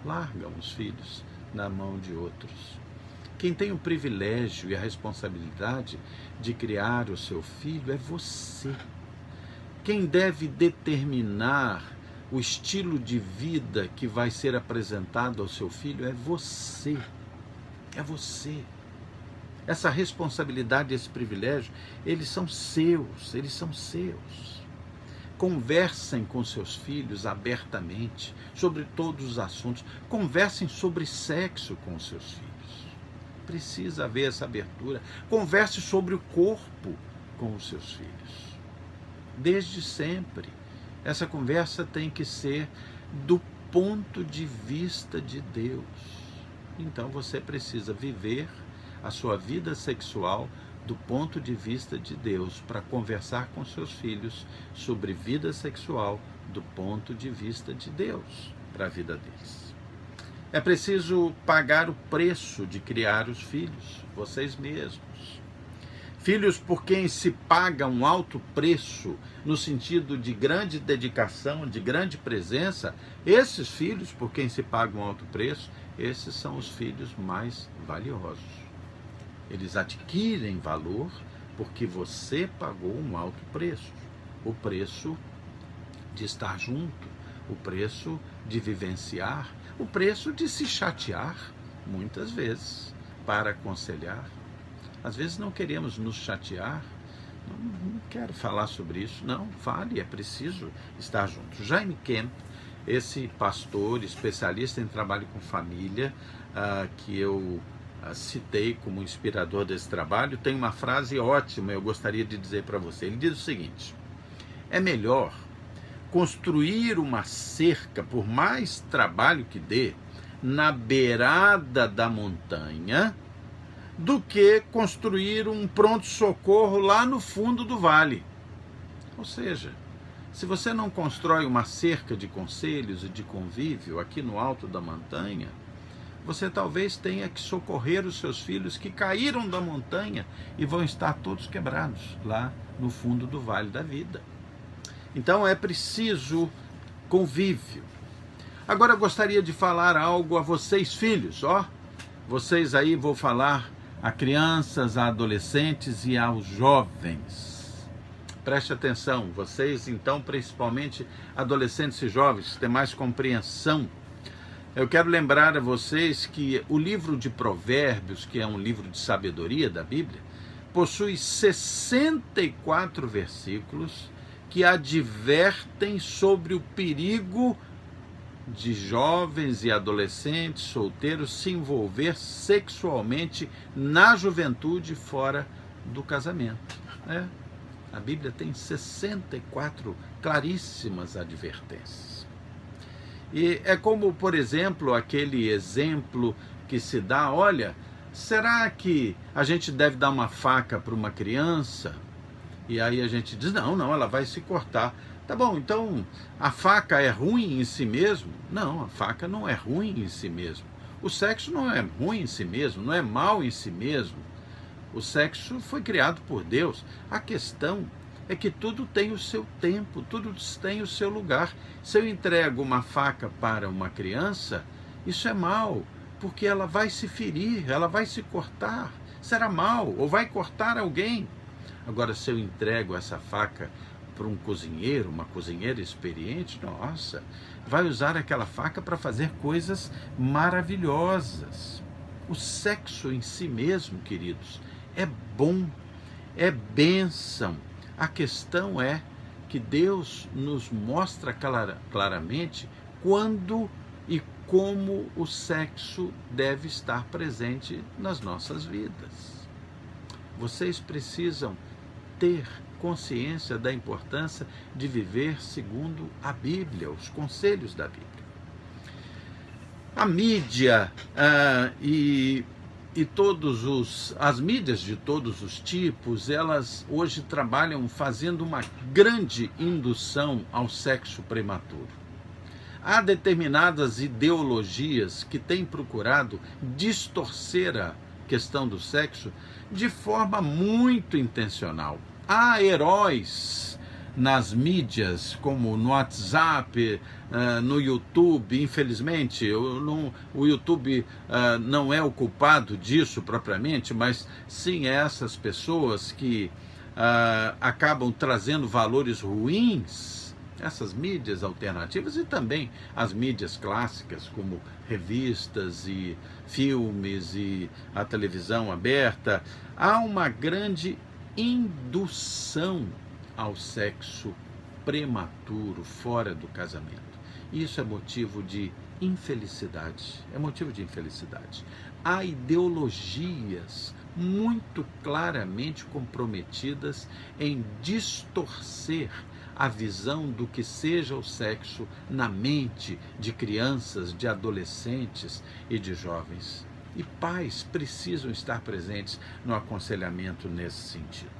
Largam os filhos na mão de outros. Quem tem o privilégio e a responsabilidade de criar o seu filho é você. Quem deve determinar o estilo de vida que vai ser apresentado ao seu filho é você. É você. Essa responsabilidade, esse privilégio, eles são seus, eles são seus. Conversem com seus filhos abertamente sobre todos os assuntos. Conversem sobre sexo com os seus filhos. Precisa haver essa abertura. Converse sobre o corpo com os seus filhos. Desde sempre. Essa conversa tem que ser do ponto de vista de Deus. Então você precisa viver a sua vida sexual do ponto de vista de Deus, para conversar com seus filhos sobre vida sexual do ponto de vista de Deus para a vida deles. É preciso pagar o preço de criar os filhos, vocês mesmos. Filhos por quem se paga um alto preço, no sentido de grande dedicação, de grande presença, esses filhos por quem se paga um alto preço, esses são os filhos mais valiosos. Eles adquirem valor porque você pagou um alto preço. O preço de estar junto, o preço de vivenciar, o preço de se chatear, muitas vezes, para aconselhar. Às vezes não queremos nos chatear, não quero falar sobre isso, não, fale, é preciso estar junto. Jaime Kemp, esse pastor especialista em trabalho com família, que eu citei como inspirador desse trabalho, tem uma frase ótima, eu gostaria de dizer para você. Ele diz o seguinte: é melhor construir uma cerca, por mais trabalho que dê, na beirada da montanha, do que construir um pronto-socorro lá no fundo do vale. Ou seja, se você não constrói uma cerca de conselhos e de convívio aqui no alto da montanha, você talvez tenha que socorrer os seus filhos que caíram da montanha e vão estar todos quebrados lá no fundo do vale da vida. Então é preciso convívio. Agora eu gostaria de falar algo a vocês, filhos, vocês aí, vou falar a crianças, a adolescentes e aos jovens. Preste atenção, vocês então, principalmente adolescentes e jovens, têm mais compreensão. Eu quero lembrar a vocês que o livro de Provérbios, que é um livro de sabedoria da Bíblia, possui 64 versículos que advertem sobre o perigo de jovens e adolescentes solteiros se envolver sexualmente na juventude fora do casamento. A Bíblia tem 64 claríssimas advertências. E é como, por exemplo, aquele exemplo que se dá, olha, será que a gente deve dar uma faca para uma criança? E aí a gente diz, não, ela vai se cortar. Tá bom, então a faca é ruim em si mesmo? Não, a faca não é ruim em si mesmo. O sexo não é ruim em si mesmo, não é mal em si mesmo. O sexo foi criado por Deus. A questão é que tudo tem o seu tempo, tudo tem o seu lugar. Se eu entrego uma faca para uma criança, isso é mal, porque ela vai se ferir, ela vai se cortar. Será mal, ou vai cortar alguém. Agora, se eu entrego essa faca para um cozinheiro, uma cozinheira experiente, nossa, vai usar aquela faca para fazer coisas maravilhosas. O sexo em si mesmo, queridos, é bom, é bênção. A questão é que Deus nos mostra claramente quando e como o sexo deve estar presente nas nossas vidas. Vocês precisam ter consciência da importância de viver segundo a Bíblia, os conselhos da Bíblia. A mídia as mídias de todos os tipos, elas hoje trabalham fazendo uma grande indução ao sexo prematuro. Há determinadas ideologias que têm procurado distorcer a questão do sexo de forma muito intencional. Há heróis nas mídias, como no WhatsApp, no YouTube. Infelizmente, o YouTube não é o culpado disso propriamente, mas sim essas pessoas que acabam trazendo valores ruins, essas mídias alternativas, e também as mídias clássicas, como revistas e filmes e a televisão aberta. Há uma grande indução ao sexo prematuro, fora do casamento. Isso é motivo de infelicidade, Há ideologias muito claramente comprometidas em distorcer a visão do que seja o sexo na mente de crianças, de adolescentes e de jovens. E pais precisam estar presentes no aconselhamento nesse sentido.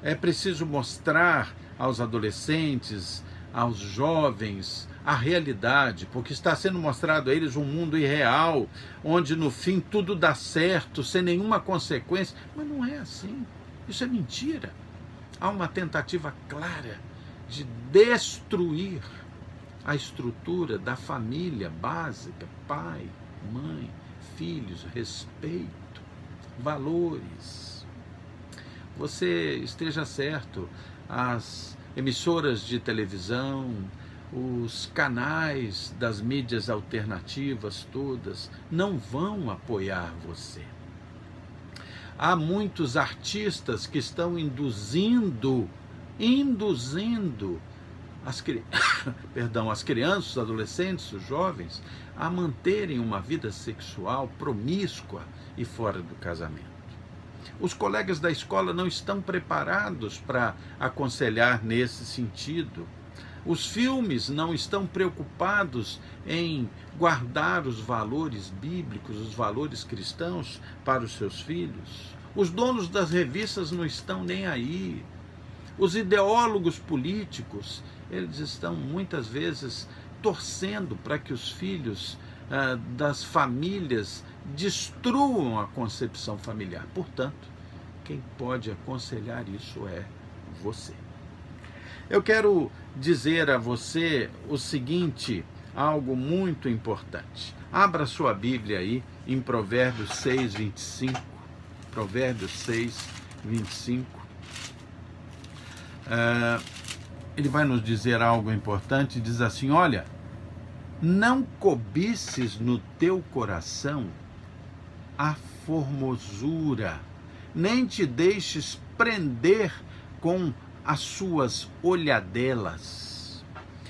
É preciso mostrar aos adolescentes, aos jovens, a realidade, porque está sendo mostrado a eles um mundo irreal, onde no fim tudo dá certo, sem nenhuma consequência. Mas não é assim. Isso é mentira. Há uma tentativa clara de destruir a estrutura da família básica, pai, mãe, filhos, respeito. valores. Você esteja certo, as emissoras de televisão, os canais das mídias alternativas todas não vão apoiar você. Há muitos artistas que estão induzindo as crianças, os adolescentes, os jovens a manterem uma vida sexual promíscua e fora do casamento. Os colegas da escola não estão preparados para aconselhar nesse sentido. Os filmes não estão preocupados em guardar os valores bíblicos, os valores cristãos para os seus filhos. Os donos das revistas não estão nem aí. Os ideólogos políticos, eles estão muitas vezes torcendo para que os filhos das famílias destruam a concepção familiar. Portanto, quem pode aconselhar isso é você. Eu quero dizer a você o seguinte, algo muito importante. Abra sua Bíblia aí em Provérbios 6, 25. Provérbios 6, 25. Ele vai nos dizer algo importante, diz assim, olha, não cobices no teu coração a formosura, nem te deixes prender com as suas olhadelas.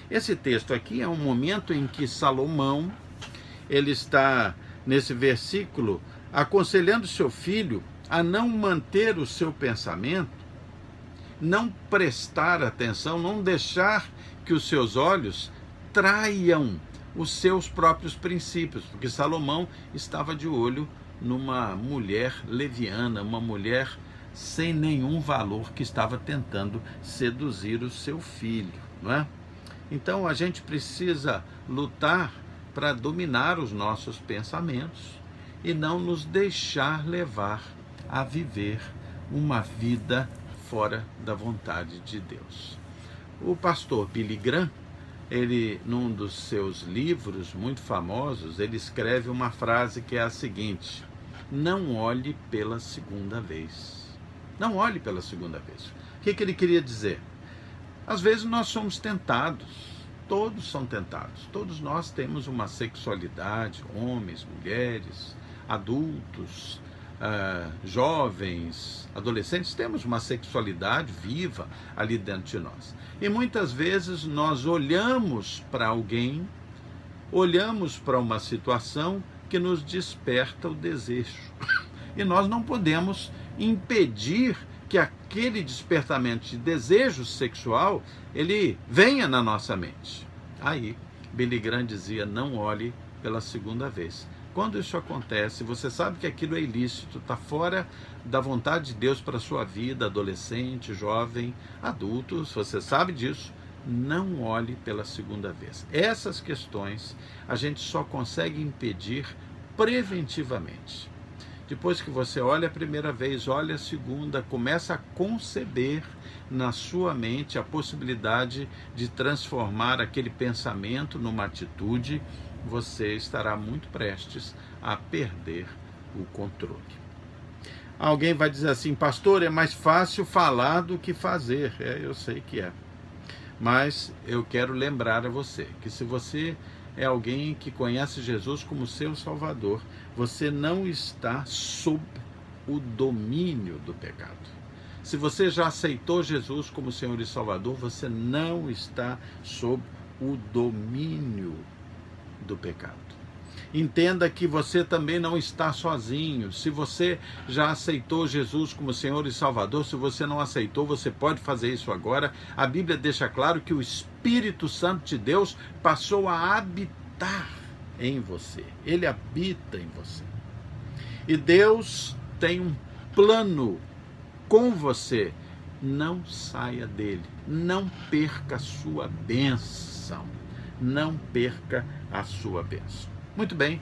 Esse texto aqui é um momento em que Salomão, ele está, nesse versículo, aconselhando seu filho a não manter o seu pensamento, não prestar atenção, não deixar que os seus olhos traiam os seus próprios princípios, porque Salomão estava de olho numa mulher leviana, uma mulher sem nenhum valor que estava tentando seduzir o seu filho, não é? Então a gente precisa lutar para dominar os nossos pensamentos e não nos deixar levar a viver uma vida fora da vontade de Deus. O pastor Billy Graham, ele, num dos seus livros muito famosos, ele escreve uma frase que é a seguinte: não olhe pela segunda vez. Não olhe pela segunda vez. O que ele queria dizer? Às vezes nós somos tentados, todos são tentados, todos nós temos uma sexualidade, homens, mulheres, adultos, jovens, adolescentes, temos uma sexualidade viva ali dentro de nós. E muitas vezes nós olhamos para alguém, olhamos para uma situação que nos desperta o desejo. E nós não podemos impedir que aquele despertamento de desejo sexual, ele venha na nossa mente. Aí, Billy Graham dizia, não olhe pela segunda vez. Quando isso acontece, você sabe que aquilo é ilícito, está fora da vontade de Deus para a sua vida, adolescente, jovem, adulto, se você sabe disso, não olhe pela segunda vez. Essas questões a gente só consegue impedir preventivamente. Depois que você olha a primeira vez, olha a segunda, começa a conceber na sua mente a possibilidade de transformar aquele pensamento numa atitude, você estará muito prestes a perder o controle. Alguém vai dizer assim, pastor, é mais fácil falar do que fazer. Eu sei que é. Mas eu quero lembrar a você que se você é alguém que conhece Jesus como seu Salvador, você não está sob o domínio do pecado. Se você já aceitou Jesus como Senhor e Salvador, você não está sob o domínio do pecado. Entenda que você também não está sozinho. Se você já aceitou Jesus como Senhor e Salvador, se você não aceitou, você pode fazer isso agora. A Bíblia deixa claro que o Espírito Santo de Deus passou a habitar em você. Ele habita em você. E Deus tem um plano com você. Não saia dele. Não perca a sua bênção. Não perca a sua bênção. Muito bem,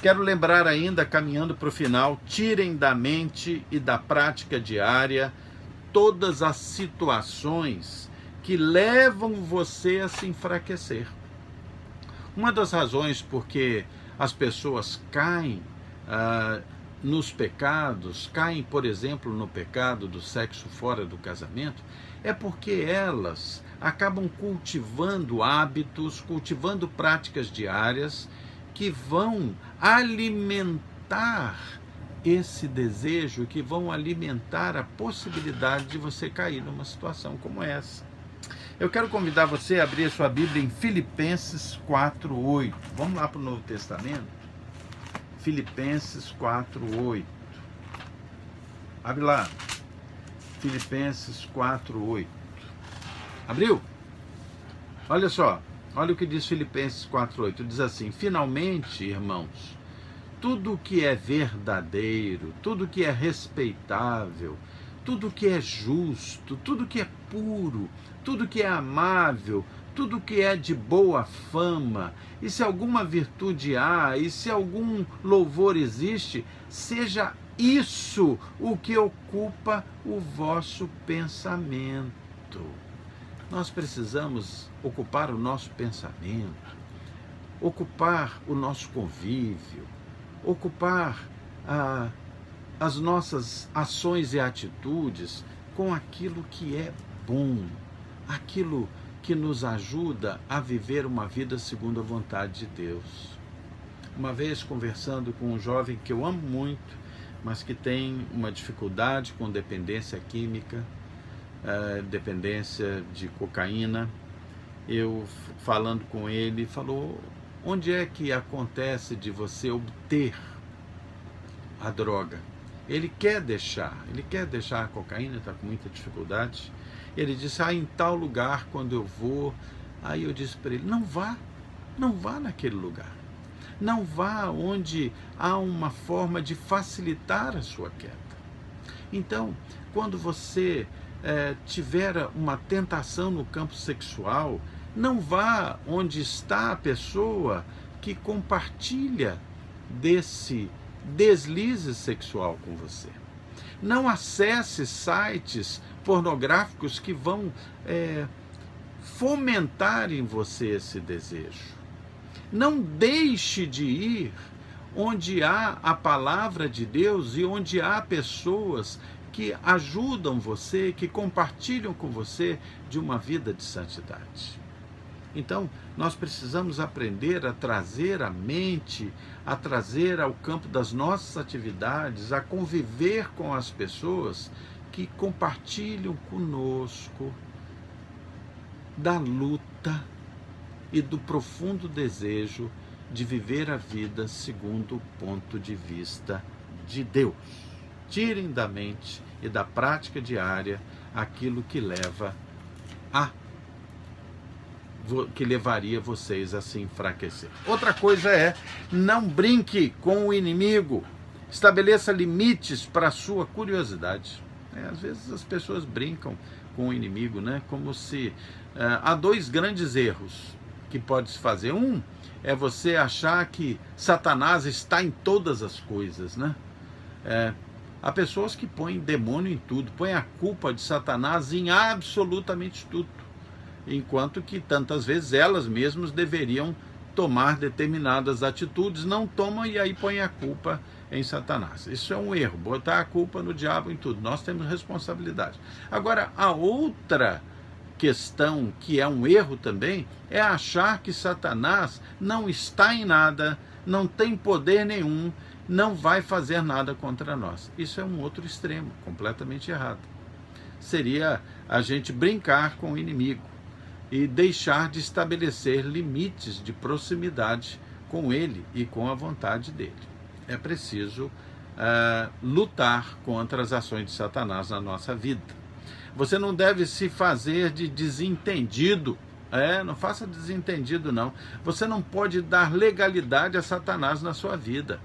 quero lembrar ainda, caminhando para o final, tirem da mente e da prática diária todas as situações que levam você a se enfraquecer. Uma das razões porque as pessoas caem nos pecados, caem, por exemplo, no pecado do sexo fora do casamento, é porque elas acabam cultivando hábitos, cultivando práticas diárias que vão alimentar esse desejo, que vão alimentar a possibilidade de você cair numa situação como essa. Eu quero convidar você a abrir a sua Bíblia em Filipenses 4:8. Vamos lá para o Novo Testamento? Filipenses 4:8. Abre lá. Filipenses 4:8. Abriu? Olha só. Olha o que diz Filipenses 4:8. Diz assim: finalmente, irmãos, tudo que é verdadeiro, tudo que é respeitável, tudo que é justo, tudo que é puro, tudo que é amável, tudo que é de boa fama, e se alguma virtude há, e se algum louvor existe, seja isso o que ocupa o vosso pensamento. Nós precisamos ocupar o nosso pensamento, ocupar o nosso convívio, ocupar as nossas ações e atitudes com aquilo que é bom, aquilo que nos ajuda a viver uma vida segundo a vontade de Deus. Uma vez conversando com um jovem que eu amo muito, mas que tem uma dificuldade com dependência química, dependência de cocaína, eu falando com ele, falou: onde é que acontece de você obter a droga? Ele quer deixar a cocaína, está com muita dificuldade. Ele disse: em tal lugar, quando eu vou. Aí eu disse para ele: não vá naquele lugar. Não vá onde há uma forma de facilitar a sua queda. Então, quando você tiver uma tentação no campo sexual, não vá onde está a pessoa que compartilha desse deslize sexual com você. Não acesse sites pornográficos que vão fomentar em você esse desejo. Não deixe de ir onde há a palavra de Deus e onde há pessoas que ajudam você, que compartilham com você de uma vida de santidade. Então, nós precisamos aprender a trazer a mente, a trazer ao campo das nossas atividades, a conviver com as pessoas que compartilham conosco da luta e do profundo desejo de viver a vida segundo o ponto de vista de Deus. Tirem da mente e da prática diária aquilo que levaria vocês a se enfraquecer. Outra coisa é: não brinque com o inimigo. Estabeleça limites para a sua curiosidade. Às vezes as pessoas brincam com o inimigo, né? Como se... há dois grandes erros que pode se fazer. Um é você achar que Satanás está em todas as coisas, né? Há pessoas que põem demônio em tudo, põem a culpa de Satanás em absolutamente tudo, enquanto que tantas vezes elas mesmas deveriam tomar determinadas atitudes, não tomam e aí põem a culpa em Satanás. Isso é um erro, botar a culpa no diabo em tudo. Nós temos responsabilidade. Agora, a outra questão que é um erro também é achar que Satanás não está em nada, não tem poder nenhum, não vai fazer nada contra nós. Isso é um outro extremo, completamente errado. Seria a gente brincar com o inimigo e deixar de estabelecer limites de proximidade com ele e com a vontade dele. É preciso lutar contra as ações de Satanás na nossa vida. Você não deve se fazer de desentendido. Não faça desentendido, não. Você não pode dar legalidade a Satanás na sua vida.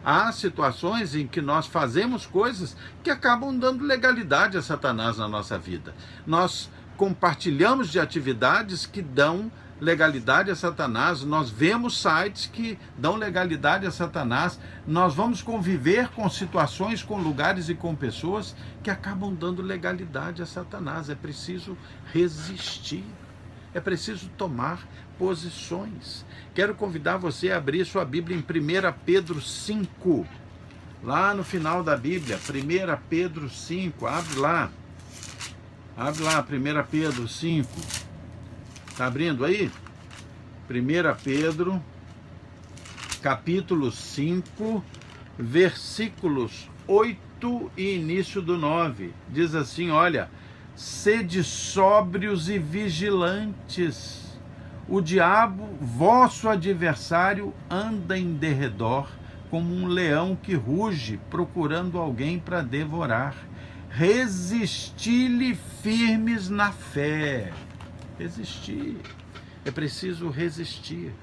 Há situações em que nós fazemos coisas que acabam dando legalidade a Satanás na nossa vida. Nós compartilhamos de atividades que dão legalidade a Satanás, nós vemos sites que dão legalidade a Satanás, nós vamos conviver com situações, com lugares e com pessoas que acabam dando legalidade a Satanás. É preciso resistir, é preciso tomar posições. Quero convidar você a abrir sua Bíblia em 1 Pedro 5. lá no final da Bíblia, 1 Pedro 5, abre lá, 1 Pedro 5, está abrindo aí? 1 Pedro, capítulo 5, versículos 8 e início do 9, diz assim, olha, sede sóbrios e vigilantes, o diabo, vosso adversário, anda em derredor, como um leão que ruge, procurando alguém para devorar. Resisti-lhe firmes na fé. Resistir. É preciso resistir.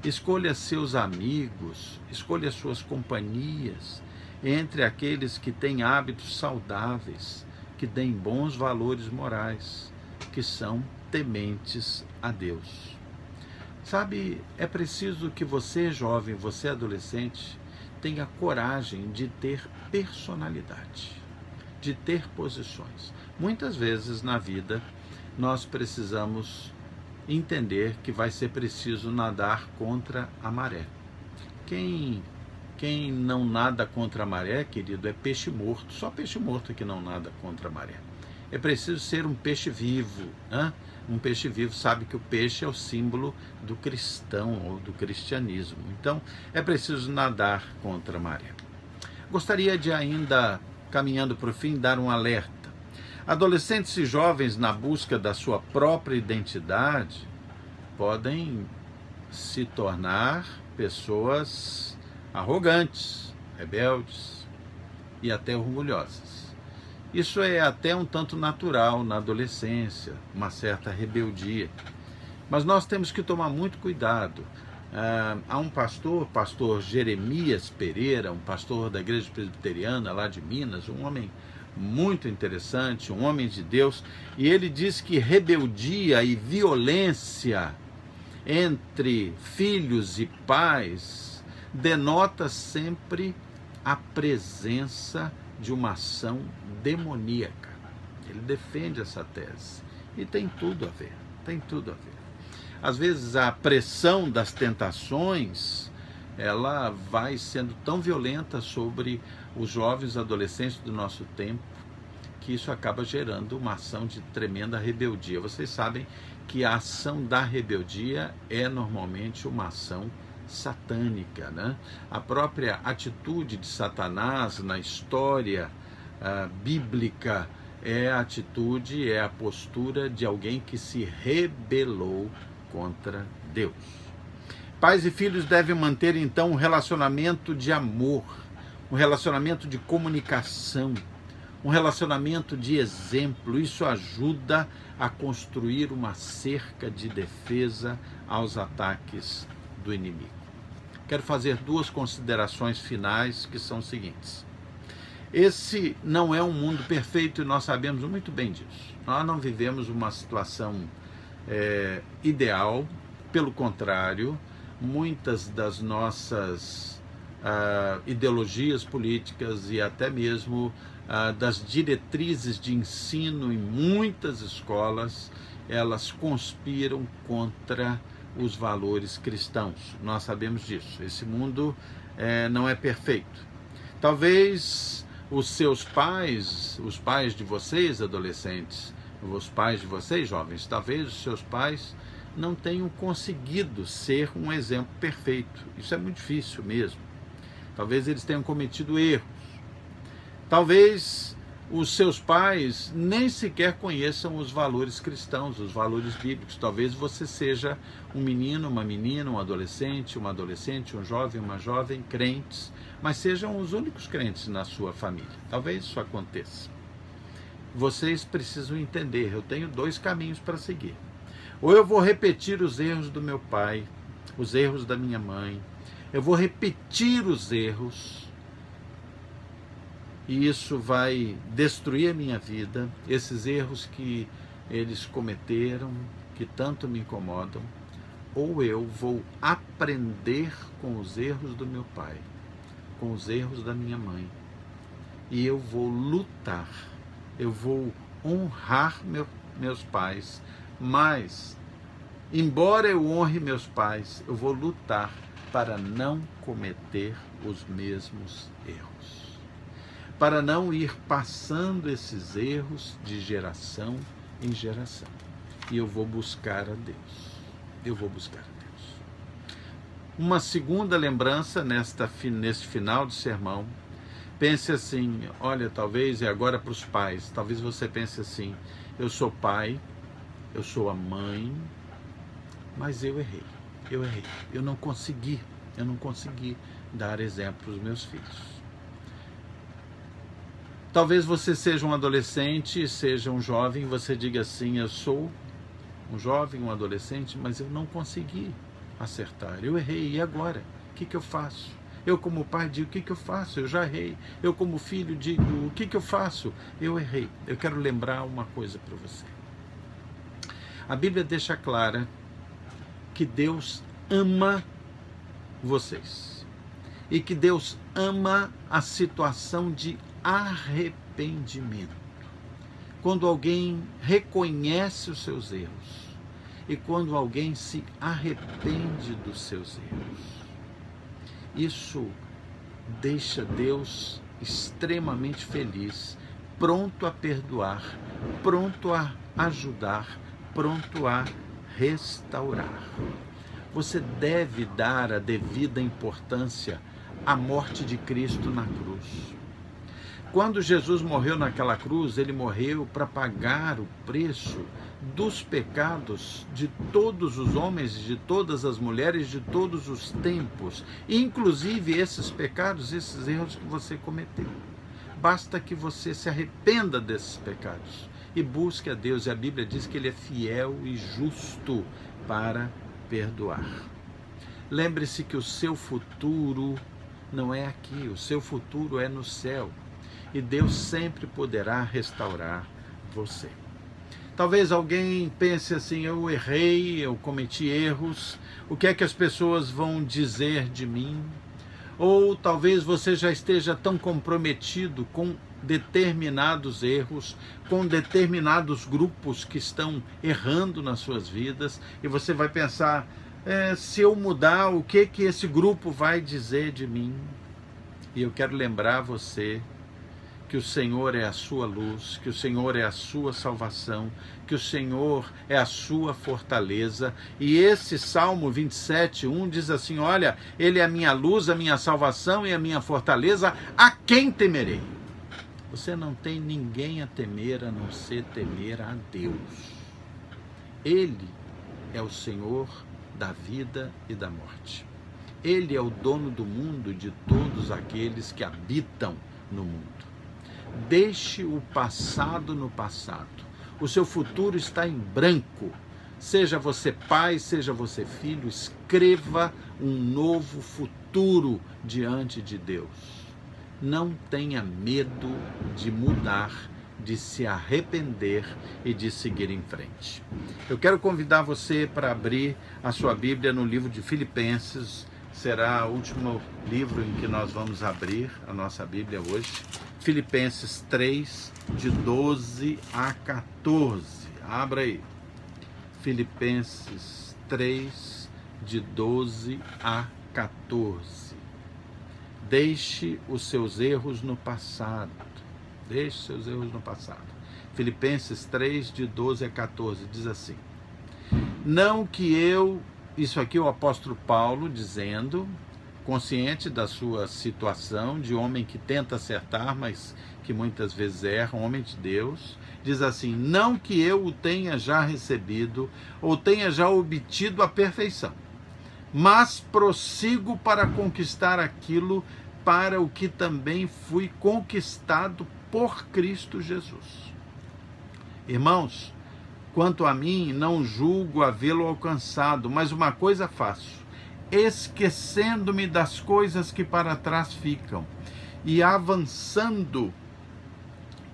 Escolha seus amigos, escolha suas companhias, entre aqueles que têm hábitos saudáveis, que têm bons valores morais, que são tementes a Deus. Sabe, é preciso que você, jovem, você, adolescente, tenha coragem de ter personalidade, de ter posições. Muitas vezes na vida nós precisamos entender que vai ser preciso nadar contra a maré. Quem não nada contra a maré, querido, é peixe morto. Só peixe morto que não nada contra a maré. É preciso ser um peixe vivo, né? Um peixe vivo sabe que o peixe é o símbolo do cristão ou do cristianismo. Então, é preciso nadar contra a maré. Gostaria de ainda, caminhando para o fim, dar um alerta. Adolescentes e jovens na busca da sua própria identidade podem se tornar pessoas arrogantes, rebeldes e até orgulhosas. Isso é até um tanto natural na adolescência, uma certa rebeldia. Mas nós temos que tomar muito cuidado. Há um pastor Jeremias Pereira, um pastor da Igreja Presbiteriana lá de Minas, um homem muito interessante, um homem de Deus, e ele diz que rebeldia e violência entre filhos e pais denota sempre a presença de uma ação demoníaca. Ele defende essa tese e tem tudo a ver, tem tudo a ver. Às vezes a pressão das tentações, ela vai sendo tão violenta sobre os jovens adolescentes do nosso tempo, que isso acaba gerando uma ação de tremenda rebeldia. Vocês sabem que a ação da rebeldia é normalmente uma ação satânica, né? A própria atitude de Satanás na história bíblica é a atitude, é a postura de alguém que se rebelou contra Deus. Pais e filhos devem manter então um relacionamento de amor, um relacionamento de comunicação, um relacionamento de exemplo. Isso ajuda a construir uma cerca de defesa aos ataques do inimigo. Quero fazer duas considerações finais, que são as seguintes. Esse não é um mundo perfeito e nós sabemos muito bem disso. Nós não vivemos uma situação ideal, pelo contrário, muitas das nossas ideologias políticas e até mesmo das diretrizes de ensino em muitas escolas, elas conspiram contra os valores cristãos. Nós sabemos disso. Esse mundo não é perfeito. Talvez os seus pais, os pais de vocês, adolescentes, os pais de vocês, jovens, talvez os seus pais não tenham conseguido ser um exemplo perfeito. Isso é muito difícil mesmo. Talvez eles tenham cometido erros. Talvez os seus pais nem sequer conheçam os valores cristãos, os valores bíblicos. Talvez você seja um menino, uma menina, um adolescente, um jovem, uma jovem, crentes, mas sejam os únicos crentes na sua família. Talvez isso aconteça. Vocês precisam entender, eu tenho dois caminhos para seguir. Ou eu vou repetir os erros do meu pai, os erros da minha mãe, eu vou repetir os erros, e isso vai destruir a minha vida, esses erros que eles cometeram, que tanto me incomodam, ou eu vou aprender com os erros do meu pai, com os erros da minha mãe, e eu vou lutar, eu vou honrar meus pais, mas, embora eu honre meus pais, eu vou lutar para não cometer os mesmos erros, para não ir passando esses erros de geração em geração. E eu vou buscar a Deus. Eu vou buscar a Deus. Uma segunda lembrança neste final de sermão. Pense assim, olha, talvez, e agora para os pais, talvez você pense assim, eu sou pai, eu sou a mãe, mas eu errei, eu não consegui dar exemplo para os meus filhos. Talvez você seja um adolescente, seja um jovem, você diga assim, eu sou um jovem, um adolescente, mas eu não consegui acertar, eu errei, e agora? O que eu faço? Eu como pai digo, o que eu faço? Eu já errei. Eu como filho digo, o que eu faço? Eu errei. Eu quero lembrar uma coisa para você. A Bíblia deixa clara que Deus ama vocês. E que Deus ama a situação de arrependimento. Quando alguém reconhece os seus erros. E quando alguém se arrepende dos seus erros. Isso deixa Deus extremamente feliz, pronto a perdoar, pronto a ajudar, pronto a restaurar. Você deve dar a devida importância à morte de Cristo na cruz. Quando Jesus morreu naquela cruz, ele morreu para pagar o preço dos pecados de todos os homens, de todas as mulheres, de todos os tempos, inclusive esses pecados, esses erros que você cometeu. Basta que você se arrependa desses pecados e busque a Deus, e a Bíblia diz que Ele é fiel e justo para perdoar. Lembre-se que o seu futuro não é aqui, o seu futuro é no céu, e Deus sempre poderá restaurar você. Talvez alguém pense assim, eu errei, eu cometi erros, o que é que as pessoas vão dizer de mim? Ou talvez você já esteja tão comprometido com determinados erros, com determinados grupos que estão errando nas suas vidas, e você vai pensar, se eu mudar, o que esse grupo vai dizer de mim? E eu quero lembrar você que o Senhor é a sua luz, que o Senhor é a sua salvação, que o Senhor é a sua fortaleza. E esse Salmo 27:1 diz assim, olha, Ele é a minha luz, a minha salvação e a minha fortaleza, a quem temerei? Você não tem ninguém a temer, a não ser temer a Deus. Ele é o Senhor da vida e da morte. Ele é o dono do mundo e de todos aqueles que habitam no mundo. Deixe o passado no passado. O seu futuro está em branco. Seja você pai, seja você filho, escreva um novo futuro diante de Deus. Não tenha medo de mudar, de se arrepender e de seguir em frente. Eu quero convidar você para abrir a sua Bíblia no livro de Filipenses. Será o último livro em que nós vamos abrir a nossa Bíblia hoje. Filipenses 3, de 12 a 14. Abra aí. Filipenses 3, de 12 a 14. Deixe os seus erros no passado. Deixe os seus erros no passado. Filipenses 3, de 12 a 14, diz assim. Não que eu... Isso aqui é o apóstolo Paulo dizendo, consciente da sua situação de homem que tenta acertar, mas que muitas vezes erra, um homem de Deus, diz assim, não que eu o tenha já recebido ou tenha já obtido a perfeição, mas prossigo para conquistar aquilo para o que também fui conquistado por Cristo Jesus. Irmãos, quanto a mim, não julgo havê-lo alcançado, mas uma coisa faço, esquecendo-me das coisas que para trás ficam e avançando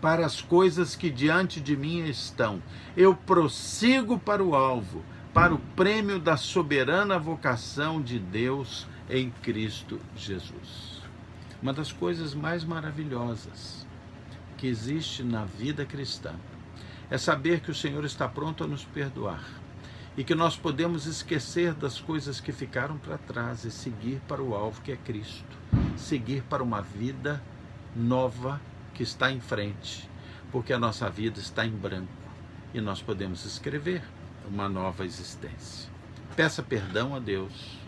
para as coisas que diante de mim estão. Eu prossigo para o alvo, para o prêmio da soberana vocação de Deus em Cristo Jesus. Uma das coisas mais maravilhosas que existe na vida cristã é saber que o Senhor está pronto a nos perdoar e que nós podemos esquecer das coisas que ficaram para trás e seguir para o alvo que é Cristo, seguir para uma vida nova que está em frente, porque a nossa vida está em branco e nós podemos escrever uma nova existência. Peça perdão a Deus,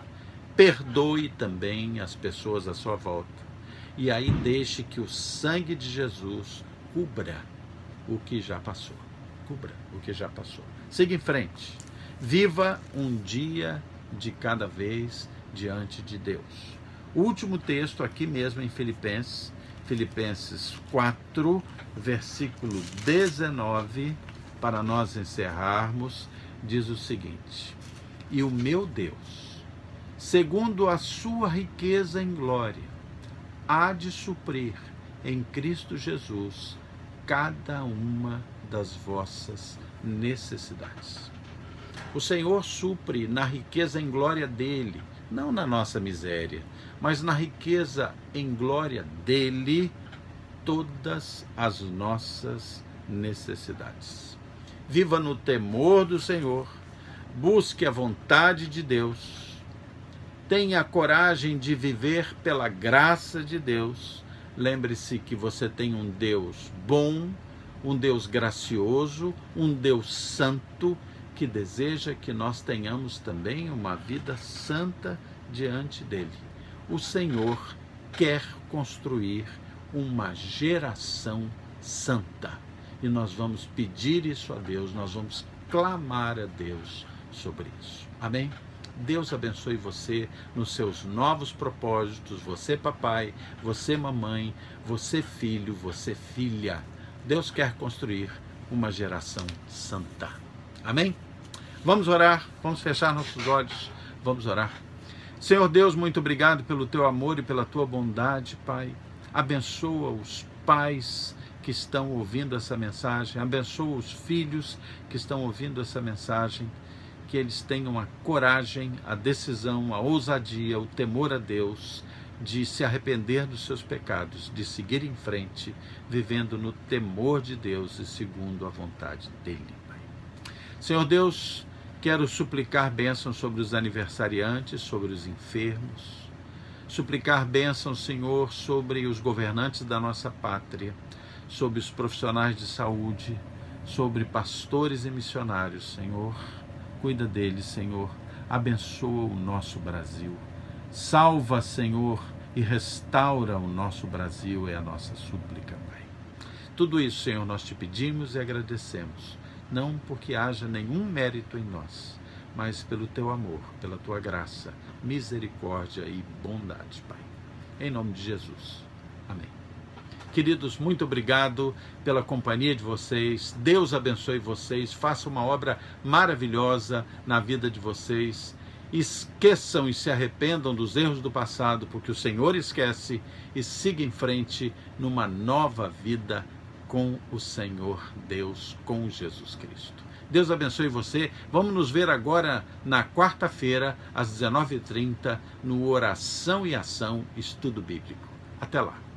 perdoe também as pessoas à sua volta e aí deixe que o sangue de Jesus cubra o que já passou. Cubra o que já passou. Siga em frente. Viva um dia de cada vez diante de Deus. O último texto aqui mesmo em Filipenses 4, versículo 19, para nós encerrarmos, diz o seguinte: e o meu Deus, segundo a sua riqueza em glória, há de suprir em Cristo Jesus cada uma das vossas necessidades. O Senhor supre na riqueza em glória dele, não na nossa miséria, mas na riqueza em glória dele, todas as nossas necessidades. Viva no temor do Senhor, busque a vontade de Deus, tenha a coragem de viver pela graça de Deus. Lembre-se que você tem um Deus bom, um Deus gracioso, um Deus santo, que deseja que nós tenhamos também uma vida santa diante dele. O Senhor quer construir uma geração santa. E nós vamos pedir isso a Deus, nós vamos clamar a Deus sobre isso. Amém? Deus abençoe você nos seus novos propósitos, você papai, você mamãe, você filho, você filha. Deus quer construir uma geração santa. Amém? Vamos orar, vamos fechar nossos olhos, vamos orar. Senhor Deus, muito obrigado pelo teu amor e pela tua bondade, Pai. Abençoa os pais que estão ouvindo essa mensagem, abençoa os filhos que estão ouvindo essa mensagem, que eles tenham a coragem, a decisão, a ousadia, o temor a Deus, de se arrepender dos seus pecados, de seguir em frente, vivendo no temor de Deus e segundo a vontade dele, Pai. Senhor Deus, quero suplicar bênção sobre os aniversariantes, sobre os enfermos, suplicar bênção, Senhor, sobre os governantes da nossa pátria, sobre os profissionais de saúde, sobre pastores e missionários, Senhor. Cuida deles, Senhor. Abençoa o nosso Brasil. Salva, Senhor, e restaura o nosso Brasil, é a nossa súplica, Pai. Tudo isso, Senhor, nós te pedimos e agradecemos, não porque haja nenhum mérito em nós, mas pelo teu amor, pela tua graça, misericórdia e bondade, Pai. Em nome de Jesus. Amém. Queridos, muito obrigado pela companhia de vocês. Deus abençoe vocês. Faça uma obra maravilhosa na vida de vocês. Esqueçam e se arrependam dos erros do passado, porque o Senhor esquece, e siga em frente numa nova vida com o Senhor Deus, com Jesus Cristo. Deus abençoe você. Vamos nos ver agora na quarta-feira, às 19h30, no Oração e Ação Estudo Bíblico. Até lá.